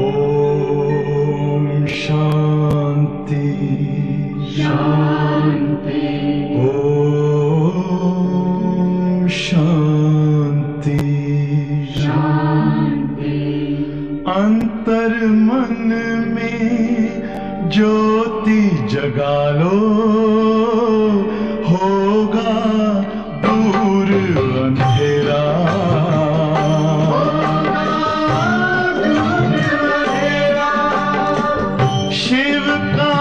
ओम शांति शांति। ओम शांति शांति। अंतर मन में ज्योति जगा लो, होगा दूर अंधेरा। शिव का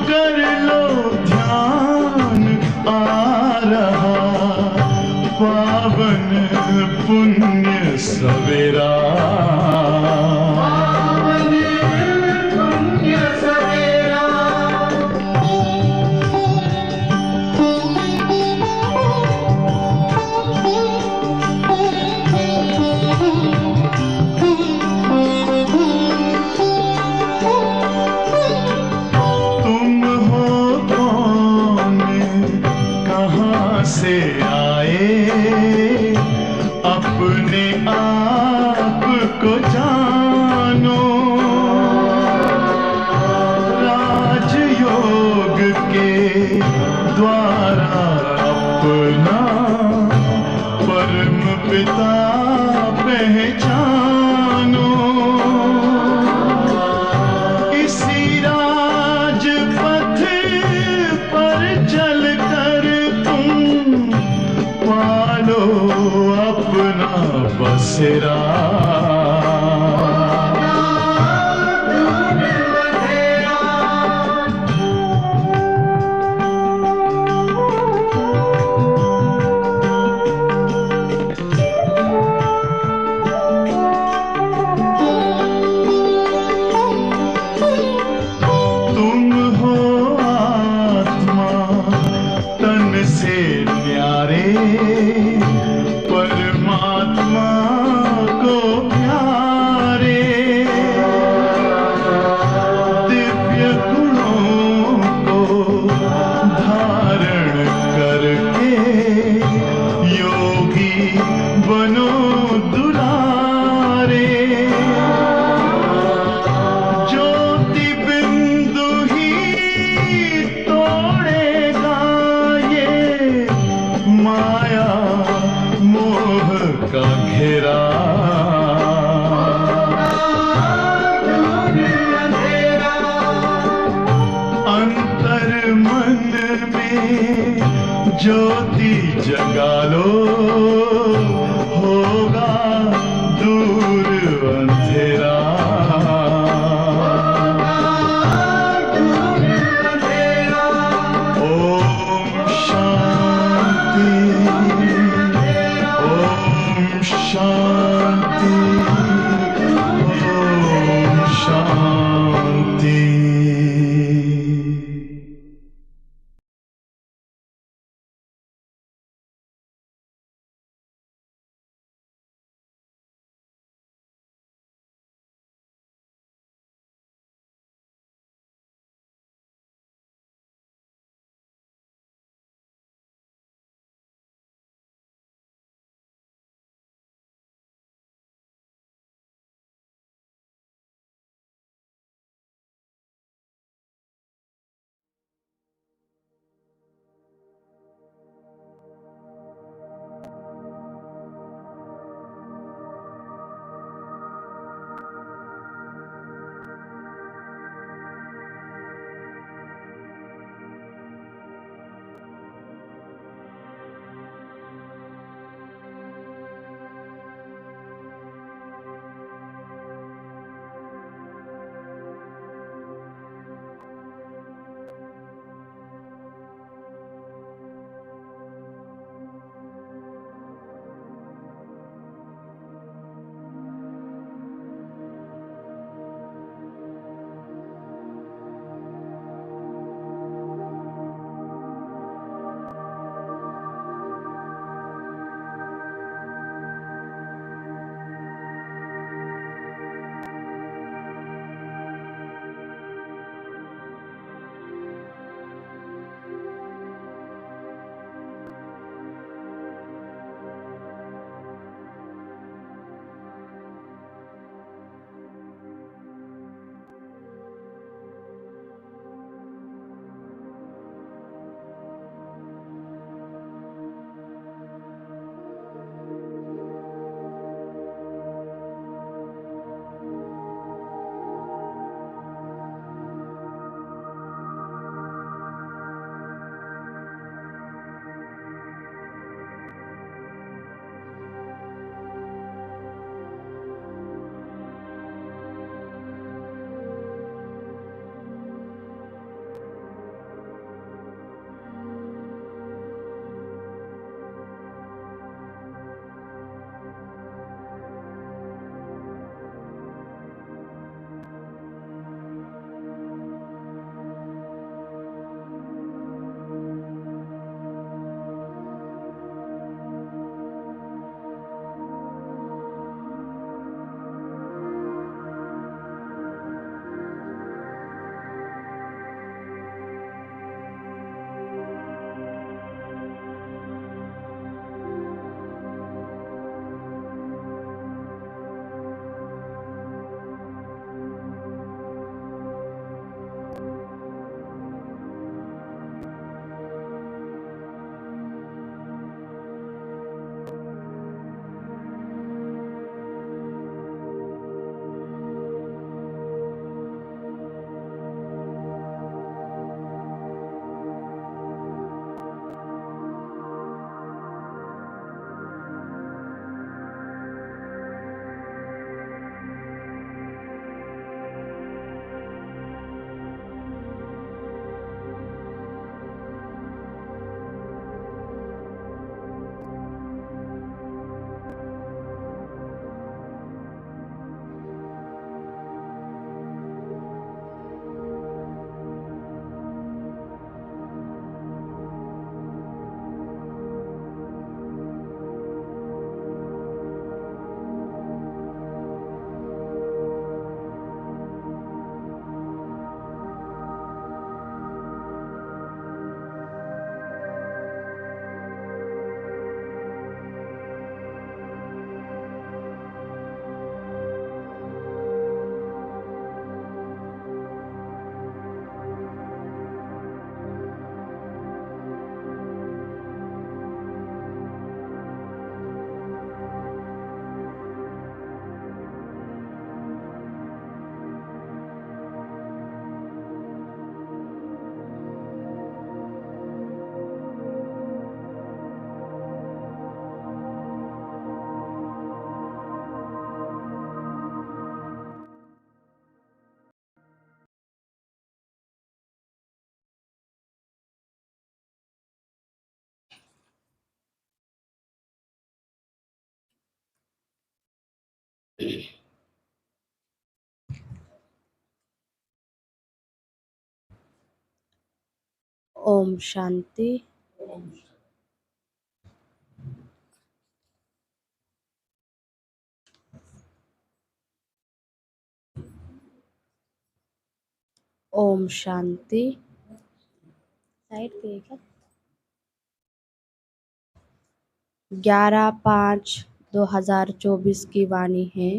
कर लो ध्यान, आ रहा पावन पुण्य सवेरा। से आए अपने आप को जानो, राजयोग के द्वारा अपना परम पिता पहचानो। इसी राजपथ पर चलकर पालो अपना बसेरा। तुम हो आत्मा तन से न्यारे, परमात्मा को प्यारे। दिव्य गुणों को धारण करके योगी बनो दुलारे। ज्योति बिंदु ही तोड़ेगा ये माया मोह का घेरा। अंतर मन में ज्योति जगा लो, होगा दूर अंधेरा। ओम शांति। ओम शांति। ओम शांति। ओम शांति। ओम शांति। साइड पे है क्या? 11/5/2024 की वाणी है।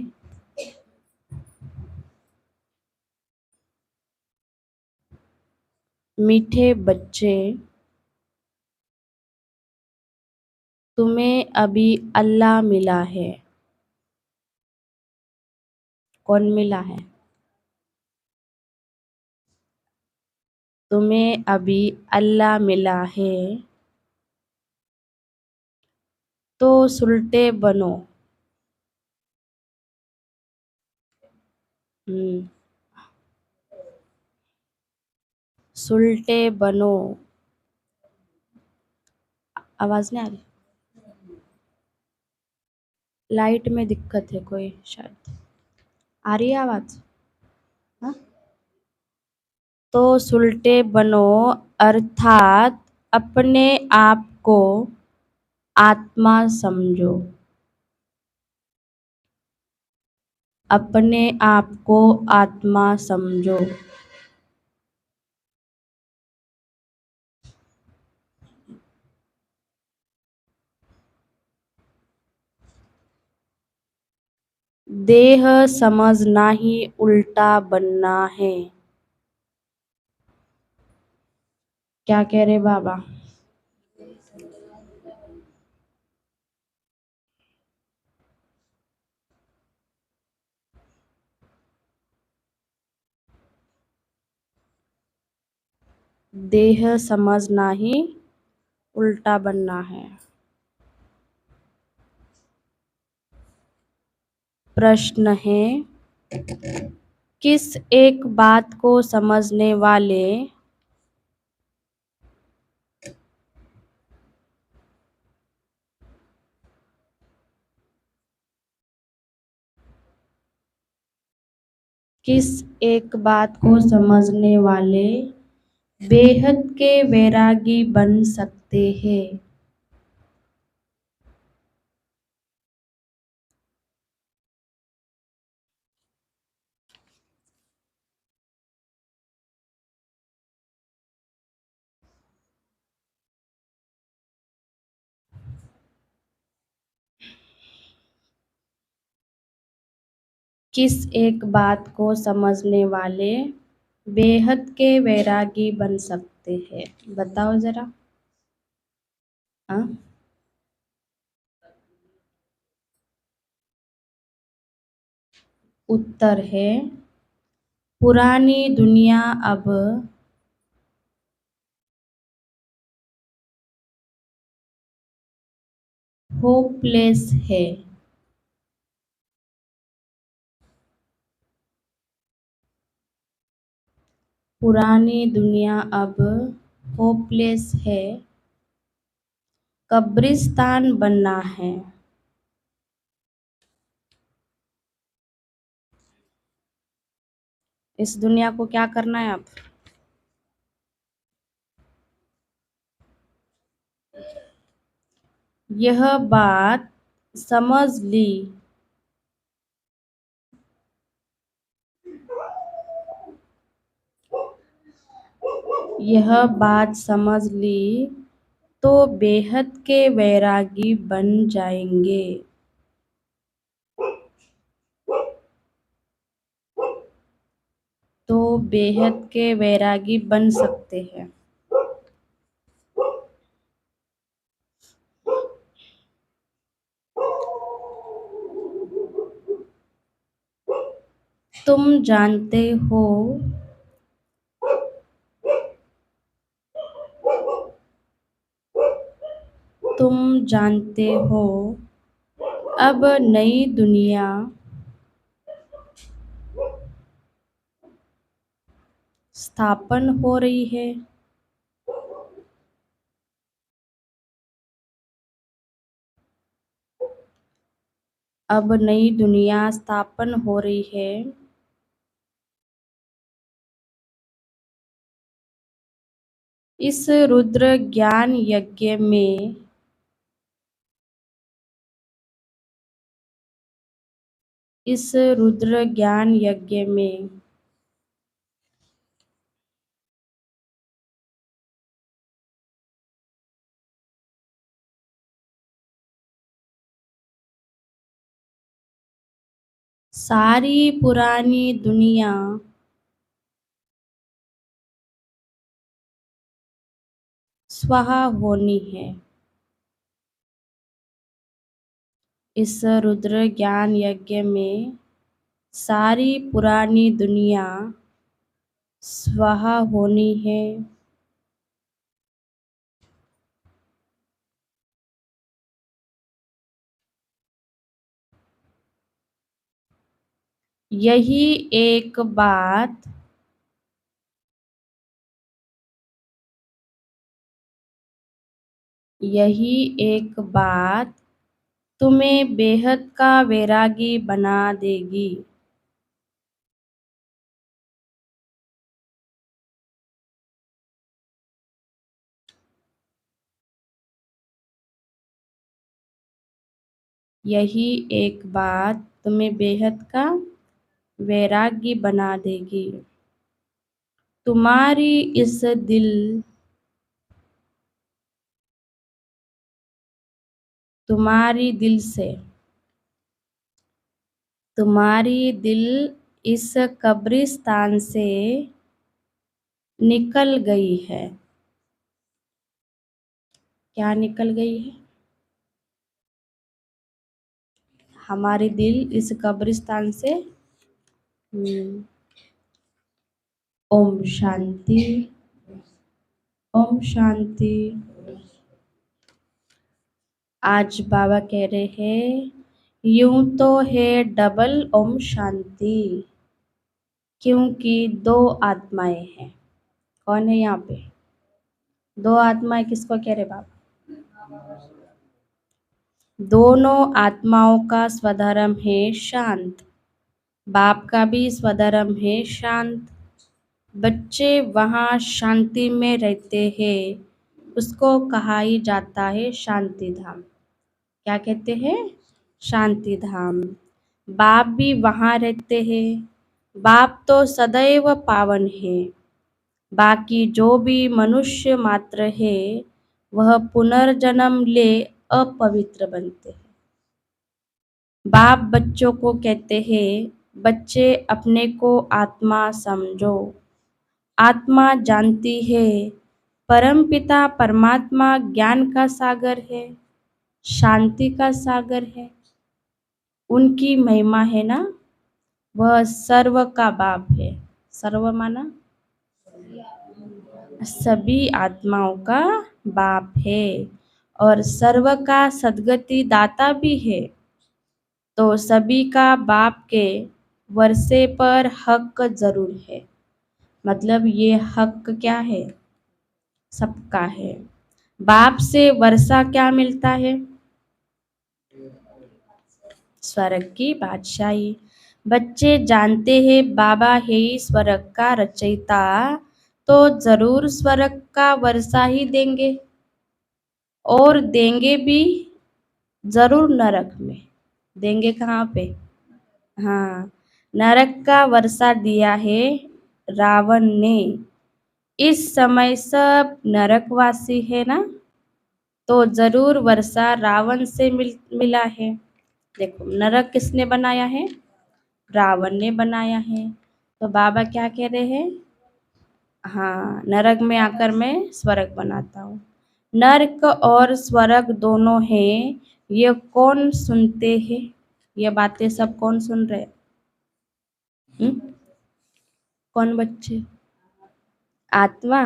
मीठे बच्चे, तुम्हें अभी अल्लाह मिला है। कौन मिला है? तुम्हें अभी अल्लाह मिला है, तो सुलटे बनो। हम्म, सुलटे बनो। आवाज नहीं आ रही? लाइट में दिक्कत है कोई शायद। आ रही है आवाज? हाँ? तो सुलटे बनो, अर्थात अपने आप को आत्मा समझो। अपने आप को आत्मा समझो। देह समझना ही उल्टा बनना है। क्या कह रहे बाबा? देह समझना ही उल्टा बनना है। प्रश्न है, किस एक बात को समझने वाले किस एक बात को समझने वाले बेहद के वैरागी बन सकते हैं? किस एक बात को समझने वाले बेहद के वैरागी बन सकते हैं? बताओ जरा। हाँ? उत्तर है, पुरानी दुनिया अब होपलेस है। पुरानी दुनिया अब होपलेस है, कब्रिस्तान बनना है। इस दुनिया को क्या करना है अब? यह बात समझ ली। यह बात समझ ली तो बेहद के वैरागी बन जाएंगे। तो बेहद के वैरागी बन सकते हैं। तुम जानते हो, तुम जानते हो, अब नई दुनिया स्थापन हो रही है। अब नई दुनिया स्थापन हो रही है। इस रुद्र ज्ञान यज्ञ में इस रुद्र ज्ञान यज्ञ में सारी पुरानी दुनिया स्वाहा होनी है। इस रुद्र ज्ञान यज्ञ में सारी पुरानी दुनिया स्वाहा होनी है। यही एक बात यही एक बात तुम्हें बेहद का वैरागी बना देगी। यही एक बात तुम्हें बेहद का वैरागी बना देगी। तुम्हारी इस दिल तुम्हारी दिल से तुम्हारी दिल इस कब्रिस्तान से निकल गई है। क्या निकल गई है? हमारी दिल इस कब्रिस्तान से ओम शांति। ओम शांति। आज बाबा कह रहे हैं यूं तो है डबल ओम शांति, क्योंकि दो आत्माएं हैं। कौन है यहाँ पे? दो आत्माएं किसको कह रहे बाबा? दोनों आत्माओं का स्वधर्म है शांत। बाप का भी स्वधर्म है शांत। बच्चे वहाँ शांति में रहते हैं, उसको कहा ही जाता है शांति धाम। क्या कहते हैं? शांति धाम। बाप भी वहाँ रहते हैं। बाप तो सदैव पावन है। बाकी जो भी मनुष्य मात्र है वह पुनर्जन्म ले अपवित्र बनते हैं। बाप बच्चों को कहते हैं बच्चे अपने को आत्मा समझो। आत्मा जानती है परमपिता परमात्मा ज्ञान का सागर है, शांति का सागर है। उनकी महिमा है ना, वह सर्व का बाप है। सर्व माना सभी आत्माओं का बाप है और सर्व का सद्गति दाता भी है। तो सभी का बाप के वर्षे पर हक जरूर है। मतलब ये हक क्या है? सबका है। बाप से वर्षा क्या मिलता है? स्वर्ग की बादशाही। बच्चे जानते हैं बाबा है ही स्वर्ग का रचयिता, तो जरूर स्वर्ग का वर्षा ही देंगे और देंगे भी जरूर नरक में। देंगे कहाँ पे? हाँ, नरक का वर्षा दिया है रावण ने। इस समय सब नरकवासी है ना, तो जरूर वर्षा रावण से मिला है। देखो नरक किसने बनाया है? रावण ने बनाया है। तो बाबा क्या कह रहे हैं? हाँ, नरक में आकर मैं स्वर्ग बनाता हूँ। नरक और स्वर्ग दोनों हैं। ये कौन सुनते हैं? ये बातें सब कौन सुन रहे? कौन बच्चे? आत्मा।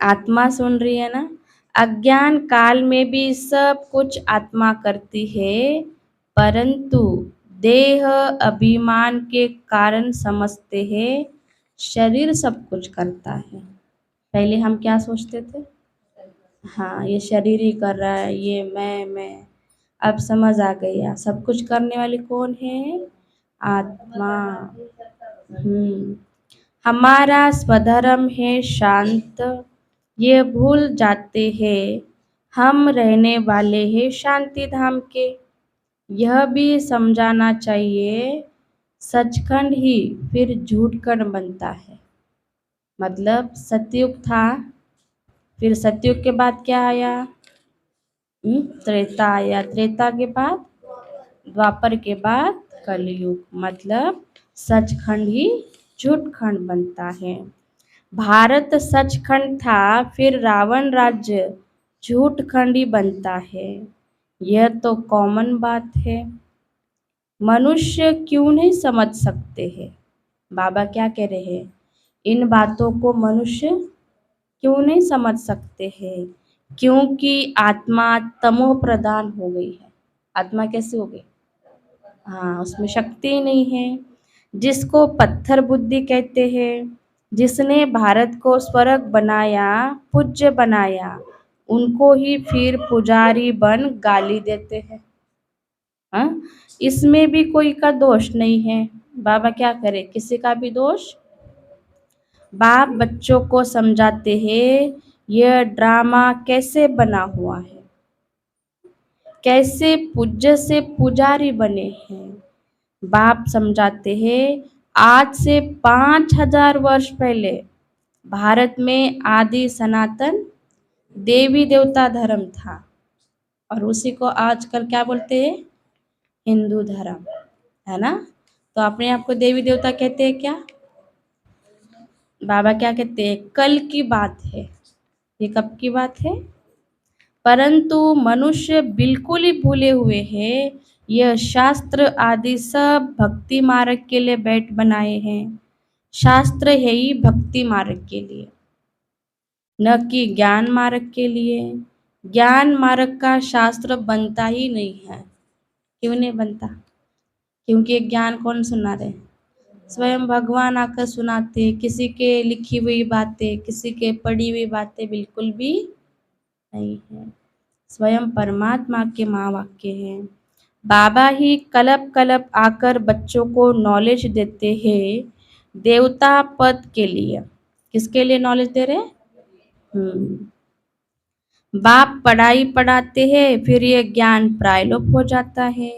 आत्मा सुन रही है ना। अज्ञान काल में भी सब कुछ आत्मा करती है, परंतु देह अभिमान के कारण समझते हैं शरीर सब कुछ करता है। पहले हम क्या सोचते थे? हाँ, ये शरीर ही कर रहा है, ये मैं। अब समझ आ गया सब कुछ करने वाली कौन है? आत्मा। हमारा स्वधर्म है शांत, ये भूल जाते हैं हम रहने वाले हैं शांति धाम के। यह भी समझाना चाहिए सचखंड ही फिर झूठ खंड बनता है। मतलब सतयुग था, फिर सतयुग के बाद क्या आया? त्रेता आया, त्रेता के बाद द्वापर के बाद कलयुग। मतलब सचखंड ही झूठ खंड बनता है। भारत सचखंड था, फिर रावण राज्य झूठ खंड ही बनता है। यह तो कॉमन बात है, मनुष्य क्यों नहीं समझ सकते हैं? बाबा क्या कह रहे हैं? इन बातों को मनुष्य क्यों नहीं समझ सकते हैं? क्योंकि आत्मा तमो प्रधान हो गई है। आत्मा कैसे हो गई? हाँ, उसमें शक्ति ही नहीं है। जिसको पत्थर बुद्धि कहते हैं, जिसने भारत को स्वर्ग बनाया, पूज्य बनाया, उनको ही फिर पुजारी बन गाली देते हैं। हाँ, इसमें भी कोई का दोष नहीं है। बाबा क्या करे, किसी का भी दोष? बाप बच्चों को समझाते हैं यह ड्रामा कैसे बना हुआ है, कैसे पूज्य से पुजारी बने हैं। बाप समझाते हैं आज से 5000 वर्ष पहले भारत में आदि सनातन देवी देवता धर्म था, और उसी को आजकल क्या बोलते हैं? हिंदू धर्म, है ना? तो अपने आप को देवी देवता कहते हैं क्या? बाबा क्या कहते हैं? कल की बात है। ये कब की बात है? परंतु मनुष्य बिल्कुल ही भूले हुए हैं यह शास्त्र आदि सब भक्ति मार्ग के लिए बैठ बनाए हैं। शास्त्र है ही भक्ति मार्ग के लिए, न कि ज्ञान मार्ग के लिए। ज्ञान मार्ग का शास्त्र बनता ही नहीं है। क्यों नहीं बनता? क्योंकि ज्ञान कौन सुना रहे? स्वयं भगवान आकर सुनाते। किसी के लिखी हुई बातें, किसी के पढ़ी हुई बातें बिल्कुल भी नहीं है। स्वयं परमात्मा के महावाक्य हैं। बाबा ही कल्प कल्प आकर बच्चों को नॉलेज देते हैं देवता पद के लिए। किसके लिए नॉलेज दे रहे हैं? बाप पढ़ाई पढ़ाते हैं, फिर ये ज्ञान प्रायलोप हो जाता है।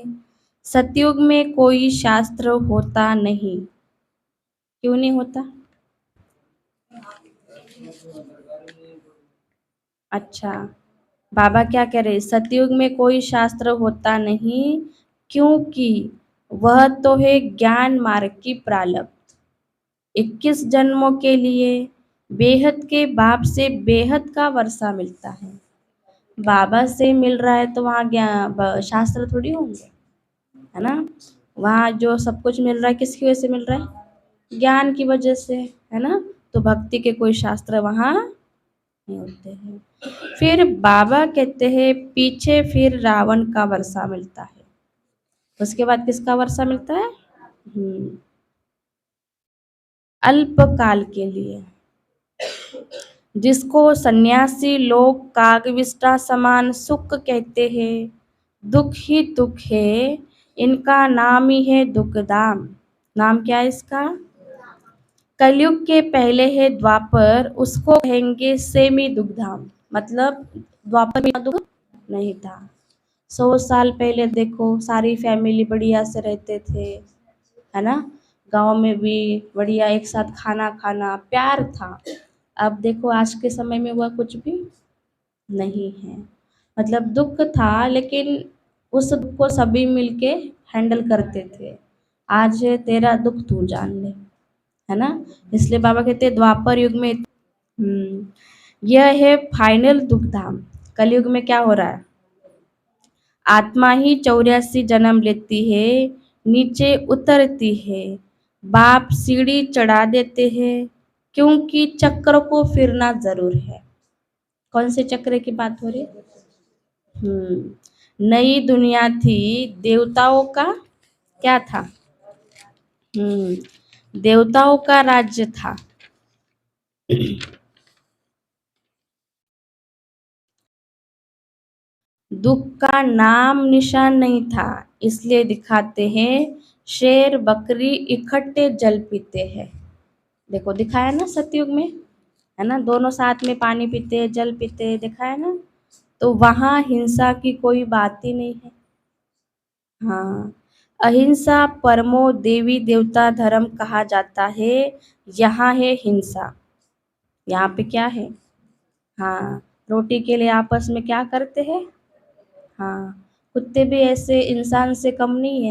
सतयुग में कोई शास्त्र होता नहीं। क्यों नहीं होता? अच्छा, बाबा क्या कह रहे? सतयुग में कोई शास्त्र होता नहीं, क्योंकि वह तो है ज्ञान मार्ग की प्रारब्ध। 21 जन्मों के लिए बेहद के बाप से बेहद का वर्षा मिलता है। बाबा से मिल रहा है तो वहाँ ज्ञान शास्त्र थोड़ी होंगे, है ना? वहाँ जो सब कुछ मिल रहा है किसकी वजह से मिल रहा है? ज्ञान की वजह से, है ना? तो भक्ति के कोई शास्त्र वहाँ नहीं होते हैं। फिर बाबा कहते हैं पीछे फिर रावण का वर्षा मिलता है। उसके बाद किसका वर्षा मिलता है? अल्पकाल के लिए। जिसको सन्यासी लोग कागविष्टा समान सुख कहते हैं, दुख ही दुख है, इनका नाम ही है दुखधाम। नाम क्या है इसका? कलयुग के पहले है द्वापर, उसको कहेंगे सेमी दुखधाम। मतलब द्वापर में दुख नहीं था। 100 साल पहले देखो सारी फैमिली बढ़िया से रहते थे, है ना? गांव में भी बढ़िया एक साथ खाना खाना, प्यार था। अब देखो आज के समय में वह कुछ भी नहीं है। मतलब दुख था, लेकिन उस दुख को सभी मिलके हैंडल करते थे। आज है तेरा दुख तू जान ले, है ना? इसलिए बाबा कहते हैं द्वापर युग में यह है फाइनल दुख धाम। कलयुग में क्या हो रहा है? आत्मा ही 84 जन्म लेती है, नीचे उतरती है। बाप सीढ़ी चढ़ा देते हैं, क्योंकि चक्र को फिरना जरूर है। कौन से चक्र की बात हो रही है? नई दुनिया थी, देवताओं का क्या था? देवताओं का राज्य था। दुख का नाम निशान नहीं था, इसलिए दिखाते हैं शेर बकरी इकट्ठे जल पीते हैं। देखो दिखाया ना सतयुग में, है ना, दोनों साथ में पानी पीते हैं, जल पीते हैं, दिखाया ना। तो वहाँ हिंसा की कोई बात ही नहीं है। हाँ, अहिंसा परमो देवी देवता धर्म कहा जाता है। यहाँ है हिंसा, यहाँ पे क्या है? हाँ, रोटी के लिए आपस में क्या करते हैं? हाँ, कुत्ते भी ऐसे इंसान से कम नहीं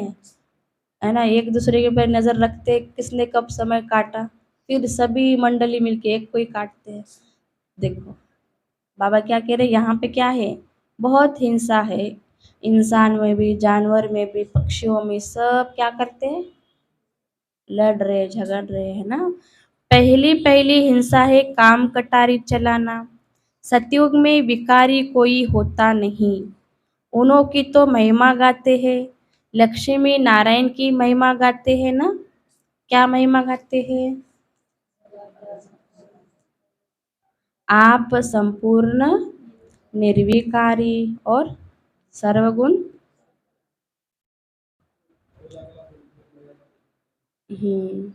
है ना, एक दूसरे के ऊपर नज़र रखते किसने कब समय काटा, फिर सभी मंडली मिलके एक को ही काटते हैं। देखो बाबा क्या कह रहे हैं, यहाँ पे क्या है? बहुत हिंसा है, इंसान में भी, जानवर में भी, पक्षियों में, सब क्या करते हैं? लड़ रहे, झगड़ रहे, है ना। पहली पहली हिंसा है काम कटारी चलाना। सतयुग में विकारी कोई होता नहीं, उन्हों की तो महिमा गाते हैं। लक्ष्मी नारायण की महिमा गाते हैं ना। क्या महिमा गाते हैं? आप संपूर्ण निर्विकारी और सर्वगुण। हम्म,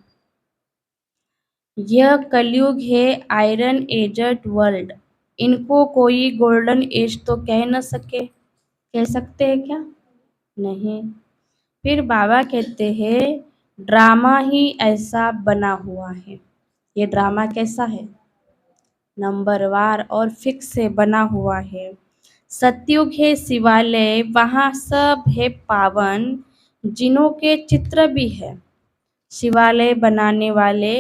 यह कलयुग है आयरन एजड वर्ल्ड, इनको कोई गोल्डन एज तो कह न सके। कह सकते हैं क्या? नहीं। फिर बाबा कहते हैं ड्रामा ही ऐसा बना हुआ है। ये ड्रामा कैसा है? नंबरवार और फिक्स से बना हुआ है। सतयुग है शिवालय, वहाँ सब है पावन, जिनों के चित्र भी है। शिवालय बनाने वाले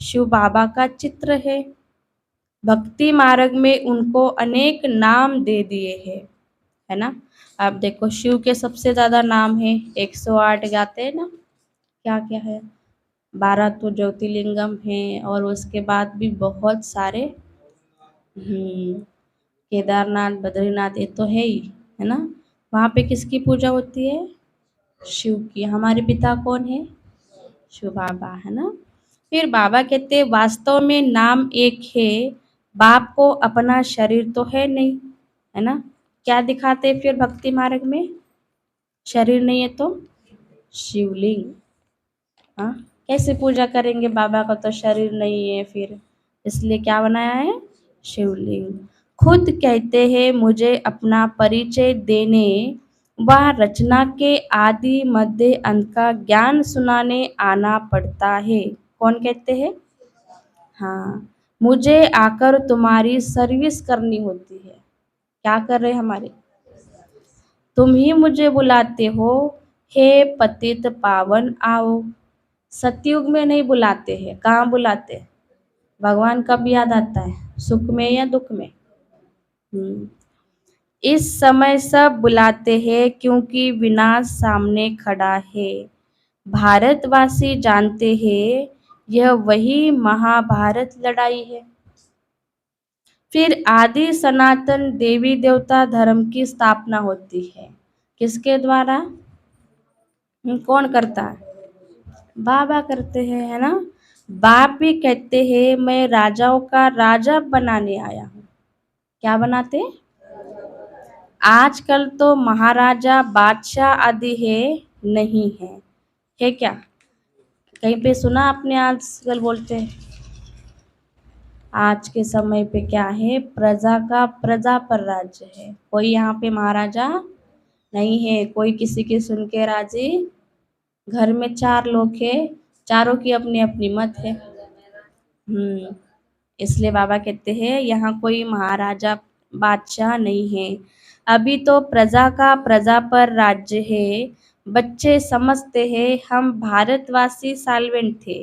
शिव बाबा का चित्र है। भक्ति मार्ग में उनको अनेक नाम दे दिए हैं, है ना। आप देखो शिव के सबसे ज़्यादा नाम है, 108 गाते हैं ना। क्या क्या है? 12 तो ज्योतिर्लिंगम है, और उसके बाद भी बहुत सारे। केदारनाथ, बद्रीनाथ, ये तो है ही, है ना। वहाँ पे किसकी पूजा होती है? शिव की। हमारे पिता कौन है? शिव बाबा, है ना। फिर बाबा कहते हैं वास्तव में नाम एक है, बाप को अपना शरीर तो है नहीं, है ना। क्या दिखाते हैं फिर भक्ति मार्ग में? शरीर नहीं है तो शिवलिंग। हाँ, कैसे पूजा करेंगे, बाबा का तो शरीर नहीं है, फिर इसलिए क्या बनाया है? शिवलिंग। खुद कहते हैं मुझे अपना परिचय देने व रचना के आदि मध्य अंत का ज्ञान सुनाने आना पड़ता है। कौन कहते हैं? हाँ, मुझे आकर तुम्हारी सर्विस करनी होती है। क्या कर रहे हैं हमारे? तुम ही मुझे बुलाते हो, हे पतित पावन आओ। सतयुग में नहीं बुलाते हैं, कहाँ बुलाते हैं? भगवान कब याद आता है? सुख में या दुख में? हम्म, इस समय सब बुलाते हैं क्योंकि विनाश सामने खड़ा है। भारतवासी जानते हैं यह वही महाभारत लड़ाई है। फिर आदि सनातन देवी देवता धर्म की स्थापना होती है। किसके द्वारा? कौन करता है? बाबा करते हैं, है ना। बाप भी कहते हैं मैं राजाओं का राजा बनाने आया हूँ। क्या बनाते? आजकल तो महाराजा बादशाह आदि है, नहीं है क्या? कहीं पे सुना आपने आजकल बोलते हैं? आज के समय पे क्या है, प्रजा का प्रजा पर राज्य है। कोई यहाँ पे महाराजा नहीं है, कोई किसी की सुन के राजी। घर में 4 लोग है, चारों की अपनी अपनी मत है। इसलिए बाबा कहते हैं यहाँ कोई महाराजा बादशाह नहीं है। अभी तो प्रजा का प्रजा पर राज्य है। बच्चे समझते हैं हम भारतवासी साल्वेंट थे,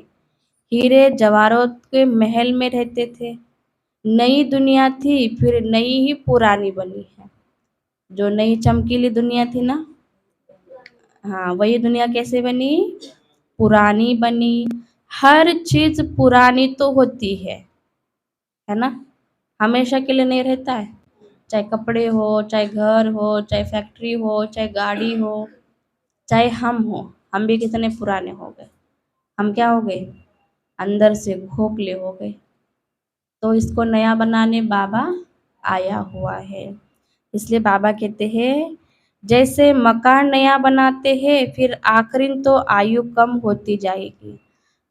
हीरे जवाहरात के महल में रहते थे। नई दुनिया थी, फिर नई ही पुरानी बनी है। जो नई चमकीली दुनिया थी ना, हाँ वही दुनिया कैसे बनी? पुरानी बनी। हर चीज पुरानी तो होती है ना, हमेशा के लिए नहीं रहता है। चाहे कपड़े हो, चाहे घर हो, चाहे फैक्ट्री हो, चाहे गाड़ी हो, चाहे हम हो, हम भी कितने पुराने हो गए। हम क्या हो गए? अंदर से खोखले हो गए। तो इसको नया बनाने बाबा आया हुआ है। इसलिए बाबा कहते हैं जैसे मकान नया बनाते हैं फिर आखिर तो आयु कम होती जाएगी।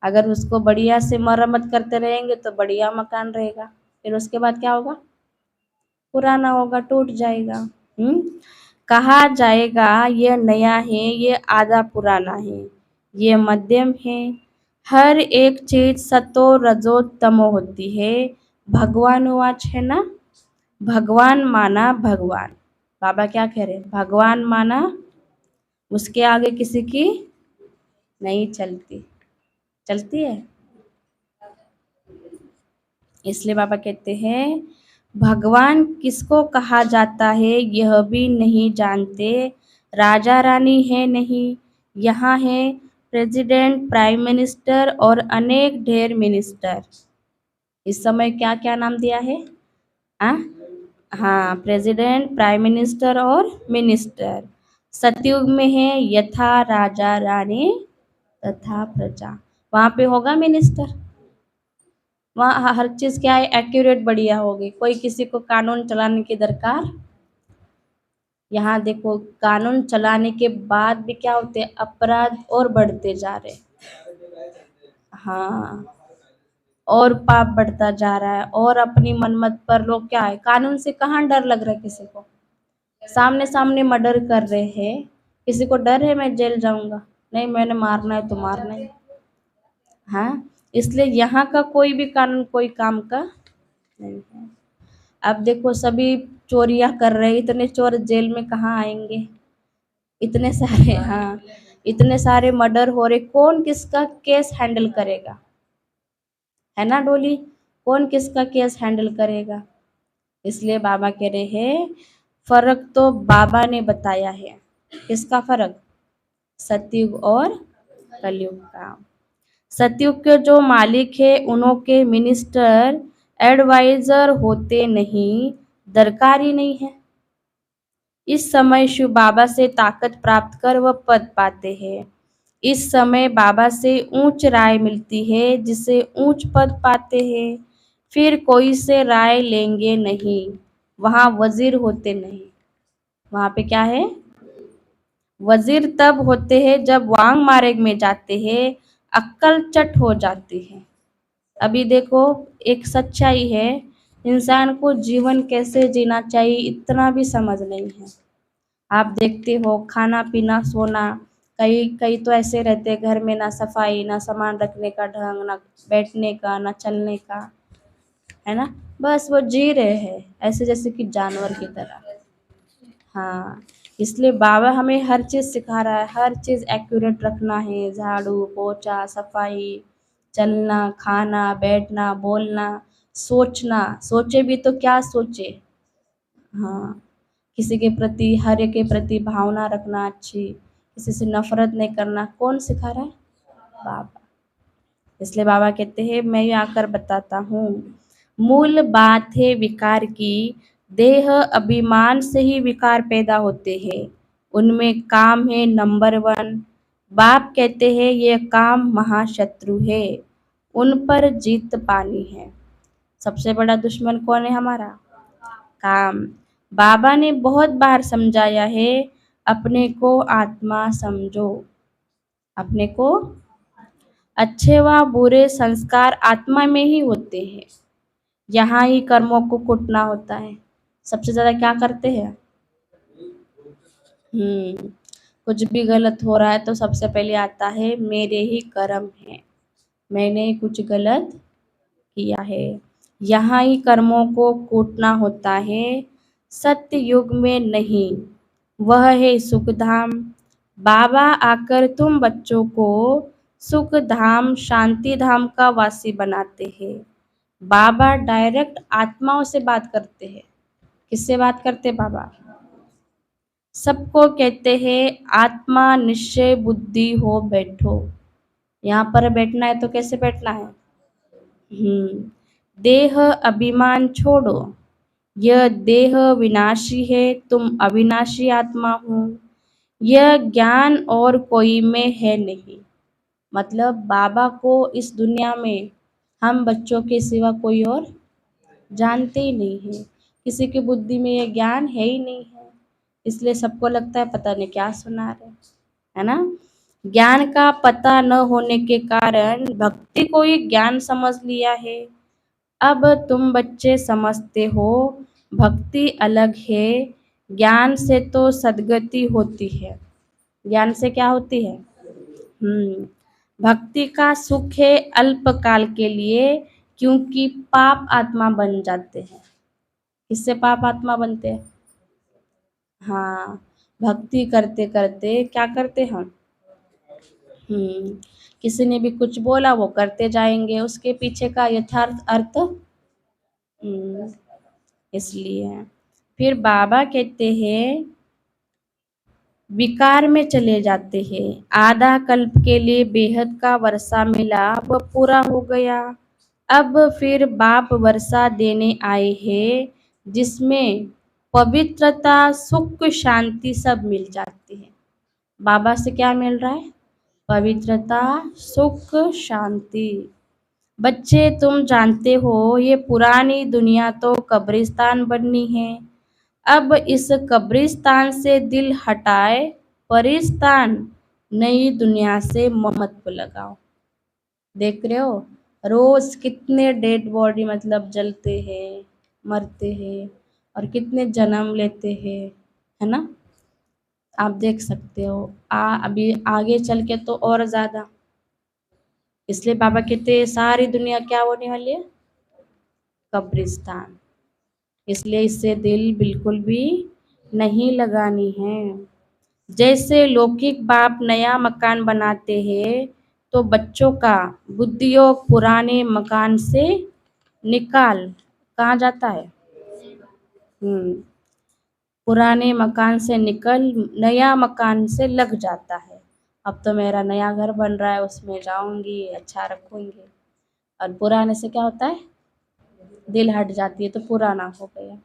अगर उसको बढ़िया से मरम्मत करते रहेंगे तो बढ़िया मकान रहेगा, फिर उसके बाद क्या होगा, पुराना होगा, टूट जाएगा। कहा जाएगा ये नया है, ये आधा पुराना है, ये मध्यम है। हर एक चीज सतो रजो तमो होती है। भगवान वाच है ना, भगवान माना भगवान। बाबा क्या कह रहे हैं, भगवान माना, उसके आगे किसी की नहीं चलती, चलती है। इसलिए बाबा कहते हैं भगवान किसको कहा जाता है यह भी नहीं जानते। राजा रानी है नहीं, यहाँ है प्रेसिडेंट, प्राइम मिनिस्टर और अनेक ढेर मिनिस्टर। इस समय क्या क्या नाम दिया है, हाँ हाँ, प्रेसिडेंट, प्राइम मिनिस्टर और मिनिस्टर। सतयुग में है यथा राजा रानी तथा प्रजा, वहाँ पे होगा मिनिस्टर। वहाँ हर चीज़ क्या है, एक्यूरेट बढ़िया होगी, कोई किसी को कानून चलाने की दरकार। यहाँ देखो कानून चलाने के बाद भी क्या होते हैं, अपराध और बढ़ते जा रहे हैं। हाँ, और पाप बढ़ता जा रहा है, और अपनी मनमत पर लोग क्या है, कानून से कहाँ डर लग रहा है किसी को। सामने सामने मर्डर कर रहे हैं, किसी को डर है मैं जेल जाऊंगा, नहीं मैंने मारना है तो मारना है। हाँ, इसलिए यहाँ का कोई भी कानून कोई काम का नहीं है। अब देखो सभी चोरियां कर रहे हैं, इतने चोर जेल में कहाँ आएंगे, इतने सारे, हाँ इतने सारे मर्डर हो रहे, कौन किसका केस हैंडल करेगा, है ना डोली, कौन किसका केस हैंडल करेगा। इसलिए बाबा कह रहे हैं फर्क तो बाबा ने बताया है। किसका फर्क, सतयुग और कलयुग का। सतयुग के जो मालिक है उनके मिनिस्टर एडवाइजर होते नहीं, दरकार ही नहीं है। इस समय शिव बाबा से ताकत प्राप्त कर वह पद पाते हैं। इस समय बाबा से ऊंच राय मिलती है, जिसे ऊंच पद पाते हैं। फिर कोई से राय लेंगे नहीं, वहाँ वजीर होते नहीं। वहाँ पे क्या है, वजीर तब होते हैं जब वांग मार्ग में जाते हैं, अक्कल चट हो जाती है। अभी देखो एक सच्चाई है, इंसान को जीवन कैसे जीना चाहिए इतना भी समझ नहीं है। आप देखते हो खाना पीना सोना, कई कई तो ऐसे रहते हैं घर में, ना सफाई, ना सामान रखने का ढंग, ना बैठने का, ना चलने का, है ना, बस वो जी रहे हैं ऐसे जैसे कि जानवर की तरह। हाँ, इसलिए बाबा हमें हर चीज़ सिखा रहा है, हर चीज़ एक्यूरेट रखना है, झाड़ू पोछा सफाई, चलना खाना बैठना बोलना, सोचना, सोचे भी तो क्या सोचे। हाँ, किसी के प्रति हर एक के प्रति भावना रखना अच्छी, किसी से नफरत नहीं करना, कौन सिखा रहा है, बाबा। इसलिए बाबा कहते हैं मैं ये आकर बताता हूँ, मूल बात है विकार की, देह अभिमान से ही विकार पैदा होते हैं, उनमें काम है नंबर 1। बाप कहते हैं ये काम महाशत्रु है, उन पर जीत पानी है। सबसे बड़ा दुश्मन कौन है हमारा, काम। बाबा ने बहुत बार समझाया है अपने को आत्मा समझो, अपने को, अच्छे व बुरे संस्कार आत्मा में ही होते हैं, यहाँ ही कर्मों को कूटना होता है। सबसे ज्यादा क्या करते हैं, कुछ भी गलत हो रहा है तो सबसे पहले आता है मेरे ही कर्म है, मैंने ही कुछ गलत किया है, यहाँ ही कर्मों को कूटना होता है। सत्य युग में नहीं, वह है सुख धाम। बाबा आकर तुम बच्चों को सुख धाम शांति धाम का वासी बनाते हैं। बाबा डायरेक्ट आत्माओं से बात करते हैं। किससे बात करते बाबा, सबको कहते हैं आत्मा निश्चय बुद्धि हो बैठो। यहाँ पर बैठना है तो कैसे बैठना है, देह अभिमान छोड़ो, यह देह विनाशी है, तुम अविनाशी आत्मा हो, यह ज्ञान और कोई में है नहीं। मतलब बाबा को इस दुनिया में हम बच्चों के सिवा कोई और जानते ही नहीं है। किसी की बुद्धि में ये ज्ञान है ही नहीं है, इसलिए सबको लगता है पता नहीं क्या सुना रहे, है ना। ज्ञान का पता न होने के कारण भक्ति को ही ज्ञान समझ लिया है। अब तुम बच्चे समझते हो भक्ति अलग है, ज्ञान से तो सद्गति होती है। ज्ञान से क्या होती है? भक्ति का सुख है अल्पकाल के लिए, क्योंकि पाप आत्मा बन जाते हैं। किससे पाप आत्मा बनते हैं? हाँ, भक्ति करते करते क्या करते हम? किसी ने भी कुछ बोला वो करते जाएंगे, उसके पीछे का यथार्थ अर्थ इसलिए फिर बाबा कहते हैं विकार में चले जाते हैं। आधा कल्प के लिए बेहद का वर्षा मिला, वह पूरा हो गया। अब फिर बाप वर्षा देने आए हैं, जिसमें पवित्रता सुख शांति सब मिल जाती है। बाबा से क्या मिल रहा है? पवित्रता सुख शांति। बच्चे तुम जानते हो ये पुरानी दुनिया तो कब्रिस्तान बननी है। अब इस कब्रिस्तान से दिल हटाए परिस्तान नई दुनिया से मोहम्मद लगाओ। देख रहे हो रोज कितने डेड बॉडी मतलब जलते हैं, मरते हैं और कितने जन्म लेते हैं, है ना। आप देख सकते हो अभी आगे चल के तो और ज्यादा। इसलिए बाबा कहते हैं सारी दुनिया क्या होने वाली है? कब्रिस्तान। इसलिए इससे दिल बिल्कुल भी नहीं लगानी है। जैसे लौकिक बाप नया मकान बनाते हैं तो बच्चों का बुद्धियोग पुराने मकान से निकाल कहाँ जाता है? पुराने मकान से निकल नया मकान से लग जाता है। अब तो मेरा नया घर बन रहा है, उसमें जाऊंगी, अच्छा रखूंगी। और पुराने से क्या होता है? दिल हट जाती है तो पुराना हो गया।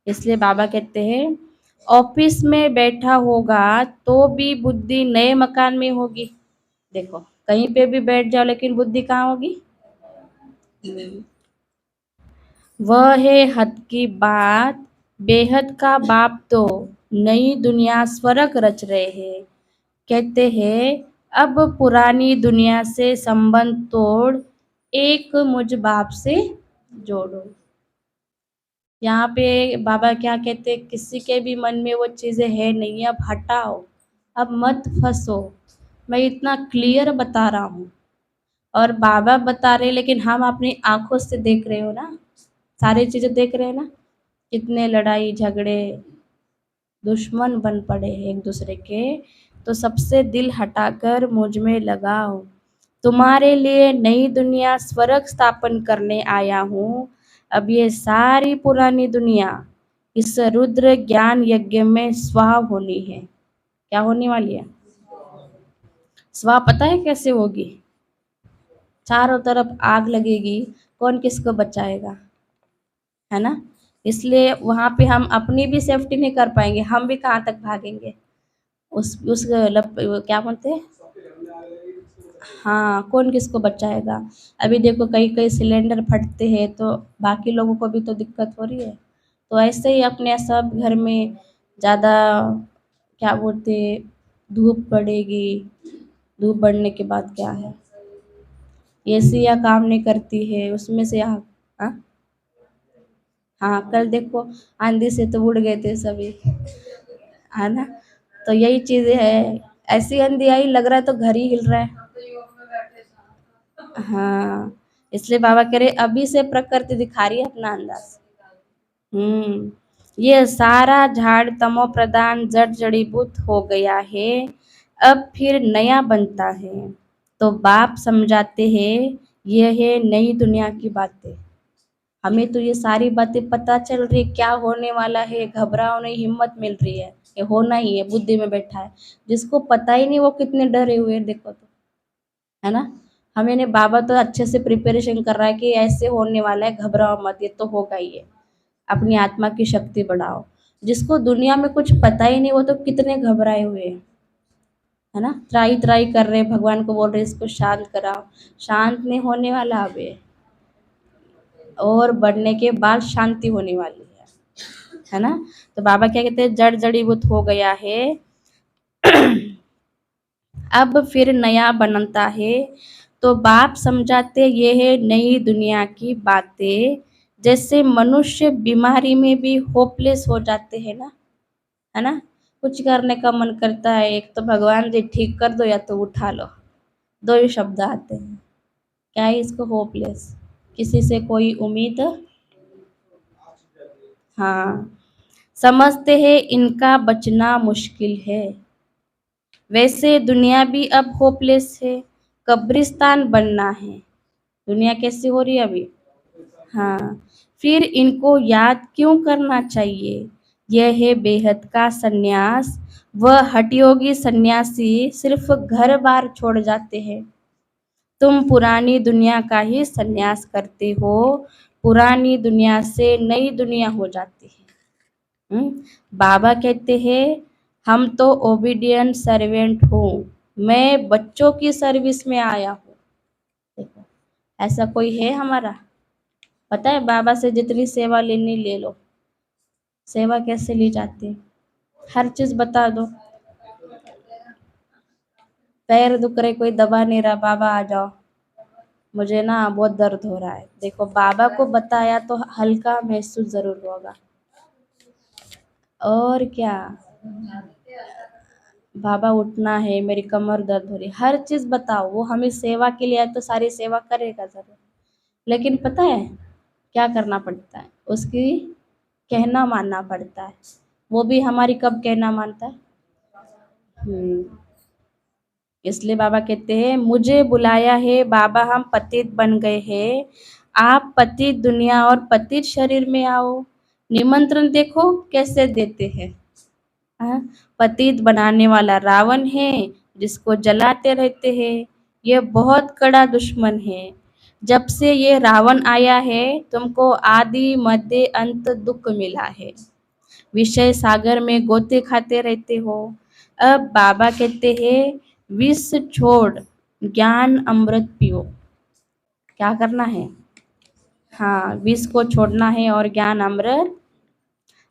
इसलिए बाबा कहते हैं ऑफिस में बैठा होगा तो भी बुद्धि नए मकान में होगी। देखो कहीं पे भी बैठ जाओ लेकिन बुद्धि कहाँ होगी? वह है हद की बात, बेहद का बाप तो नई दुनिया स्वर्ग रच रहे हैं। कहते हैं अब पुरानी दुनिया से संबंध तोड़ एक मुझ बाप से जोड़ो। यहाँ पे बाबा क्या कहते हैं किसी के भी मन में वो चीज़ें है नहीं, अब हटाओ, अब मत फंसो। मैं इतना क्लियर बता रहा हूँ और बाबा बता रहे लेकिन हम अपनी आंखों से देख रहे हो ना, सारी चीज़ें देख रहे हैं ना, कितने लड़ाई झगड़े दुश्मन बन पड़े हैं एक दूसरे के। तो सबसे दिल हटाकर मुझ में लगाओ, तुम्हारे लिए नई दुनिया स्वर्ग स्थापन करने आया हूँ। अब ये सारी पुरानी दुनिया इस रुद्र ज्ञान यज्ञ में स्वाहा होनी है। क्या होने वाली है? स्वाहा पता है कैसे होगी? चारों तरफ आग लगेगी, कौन किसको बचाएगा, है ना। इसलिए वहां पे हम अपनी भी सेफ्टी नहीं कर पाएंगे, हम भी कहाँ तक भागेंगे उस क्या बोलते हैं, हाँ कौन किसको बचाएगा। अभी देखो कई कई सिलेंडर फटते हैं तो बाकी लोगों को भी तो दिक्कत हो रही है। तो ऐसे ही अपने सब घर में ज़्यादा क्या बोलते हैं धूप पड़ेगी, धूप बढ़ने के बाद क्या है एसियाँ काम नहीं करती है उसमें से हाँ। हाँ कल देखो आंधी से तो उड़ गए थे सभी, है ना। तो यही चीज़ें है, ऐसी आंधी आई लग रहा है तो घर ही हिल रहा है। हाँ इसलिए बाबा कह रहे अभी से प्रकृति दिखा रही है अपना अंदाज। ये सारा झाड़ तमो प्रधान जड़ जड़ीभूत हो गया है, अब फिर नया बनता है। तो बाप समझाते हैं यह है नई दुनिया की बातें। हमें तो ये सारी बातें पता चल रही है क्या होने वाला है, घबराओ नहीं, हिम्मत मिल रही है, ये होना ही है, बुद्धि में बैठा है। जिसको पता ही नहीं वो कितने डरे हुए हैं देखो तो, है ना। हमें ने बाबा तो अच्छे से प्रिपरेशन कर रहा है कि ऐसे होने वाला है, घबराओ मत, ये तो होगा ही है। अपनी आत्मा की शक्ति बढ़ाओ। जिसको दुनिया में कुछ पता ही नहीं वो तो कितने घबराए हुए हैं, है ना। त्राई त्राई कर रहे भगवान को बोल रहे इसको शांत कराओ, शांत नहीं होने वाला अब ये, और बढ़ने के बाद शांति होने वाली है। है ना। तो बाबा क्या कहते हैं, जड़ जड़ीभूत हो गया है, अब फिर नया बनता है। तो बाप समझाते ये है नई दुनिया की बातें। जैसे मनुष्य बीमारी में भी होपलेस हो जाते हैं ना, है ना। कुछ करने का मन करता है, एक तो भगवान जी ठीक कर दो या तो उठा लो, दो ही शब्द आते हैं। क्या है इसको, होपलेस, किसी से कोई उम्मीद। हाँ, समझते हैं इनका बचना मुश्किल है। वैसे दुनिया भी अब होपलेस है, कब्रिस्तान बनना है। दुनिया कैसी हो रही है अभी। हाँ, फिर इनको याद क्यों करना चाहिए। यह है बेहद का सन्यास। वह हठयोगी सन्यासी सिर्फ घर बार छोड़ जाते हैं। तुम पुरानी दुनिया का ही सन्यास करते हो, पुरानी दुनिया से नई दुनिया हो जाती है। बाबा कहते हैं हम तो ओबीडियंट सर्वेंट हूँ, मैं बच्चों की सर्विस में आया हूँ। देखो, ऐसा कोई है हमारा। पता है बाबा से जितनी सेवा लेनी ले लो। सेवा कैसे ली जाती है, हर चीज बता दो। पैर दुख रहे, कोई दबा नहीं रहा, बाबा आ जाओ, मुझे ना बहुत दर्द हो रहा है। देखो, बाबा को बताया तो हल्का महसूस जरूर होगा, और क्या। बाबा उठना है, मेरी कमर दर्द हो रही, हर चीज बताओ। वो हमें सेवा के लिए आए तो सारी सेवा करेगा जरूर। लेकिन पता है क्या करना पड़ता है, उसकी कहना मानना पड़ता है। वो भी हमारी कब कहना मानता है। हम्म इसलिए बाबा कहते हैं मुझे बुलाया है बाबा, हम पतित बन गए हैं, आप पतित दुनिया और पतित शरीर में आओ। निमंत्रण देखो कैसे देते हैं। हाँ, पतित बनाने वाला रावण है, जिसको जलाते रहते हैं। ये बहुत कड़ा दुश्मन है। जब से ये रावण आया है, तुमको आदि मध्य अंत दुख मिला है। विषय सागर में गोते खाते रहते हो। अब बाबा कहते हैं विष छोड़ ज्ञान अमृत पियो। क्या करना है। हाँ, विष को छोड़ना है और ज्ञान अमृत।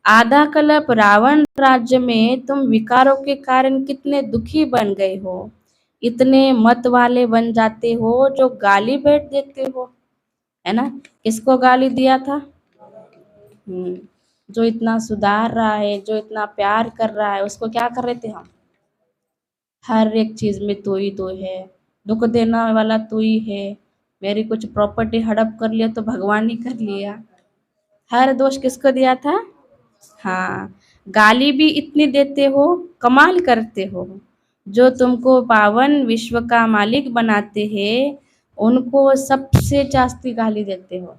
आधा कल्प रावण राज्य में तुम विकारों के कारण कितने दुखी बन गए हो। इतने मत वाले बन जाते हो जो गाली बैठ देते हो, है ना। किसको गाली दिया था। जो इतना सुधार रहा है, जो इतना प्यार कर रहा है, उसको क्या कर रहे थे हम। हर एक चीज में तू ही तो है, दुख देने वाला तू ही है। मेरी कुछ प्रॉपर्टी हड़प कर लिया तो भगवान ही कर लिया। हर दोष किसको दिया था। हाँ, गाली भी इतनी देते हो, कमाल करते हो। जो तुमको पावन विश्व का मालिक बनाते हैं, उनको सबसे जास्ती गाली देते हो।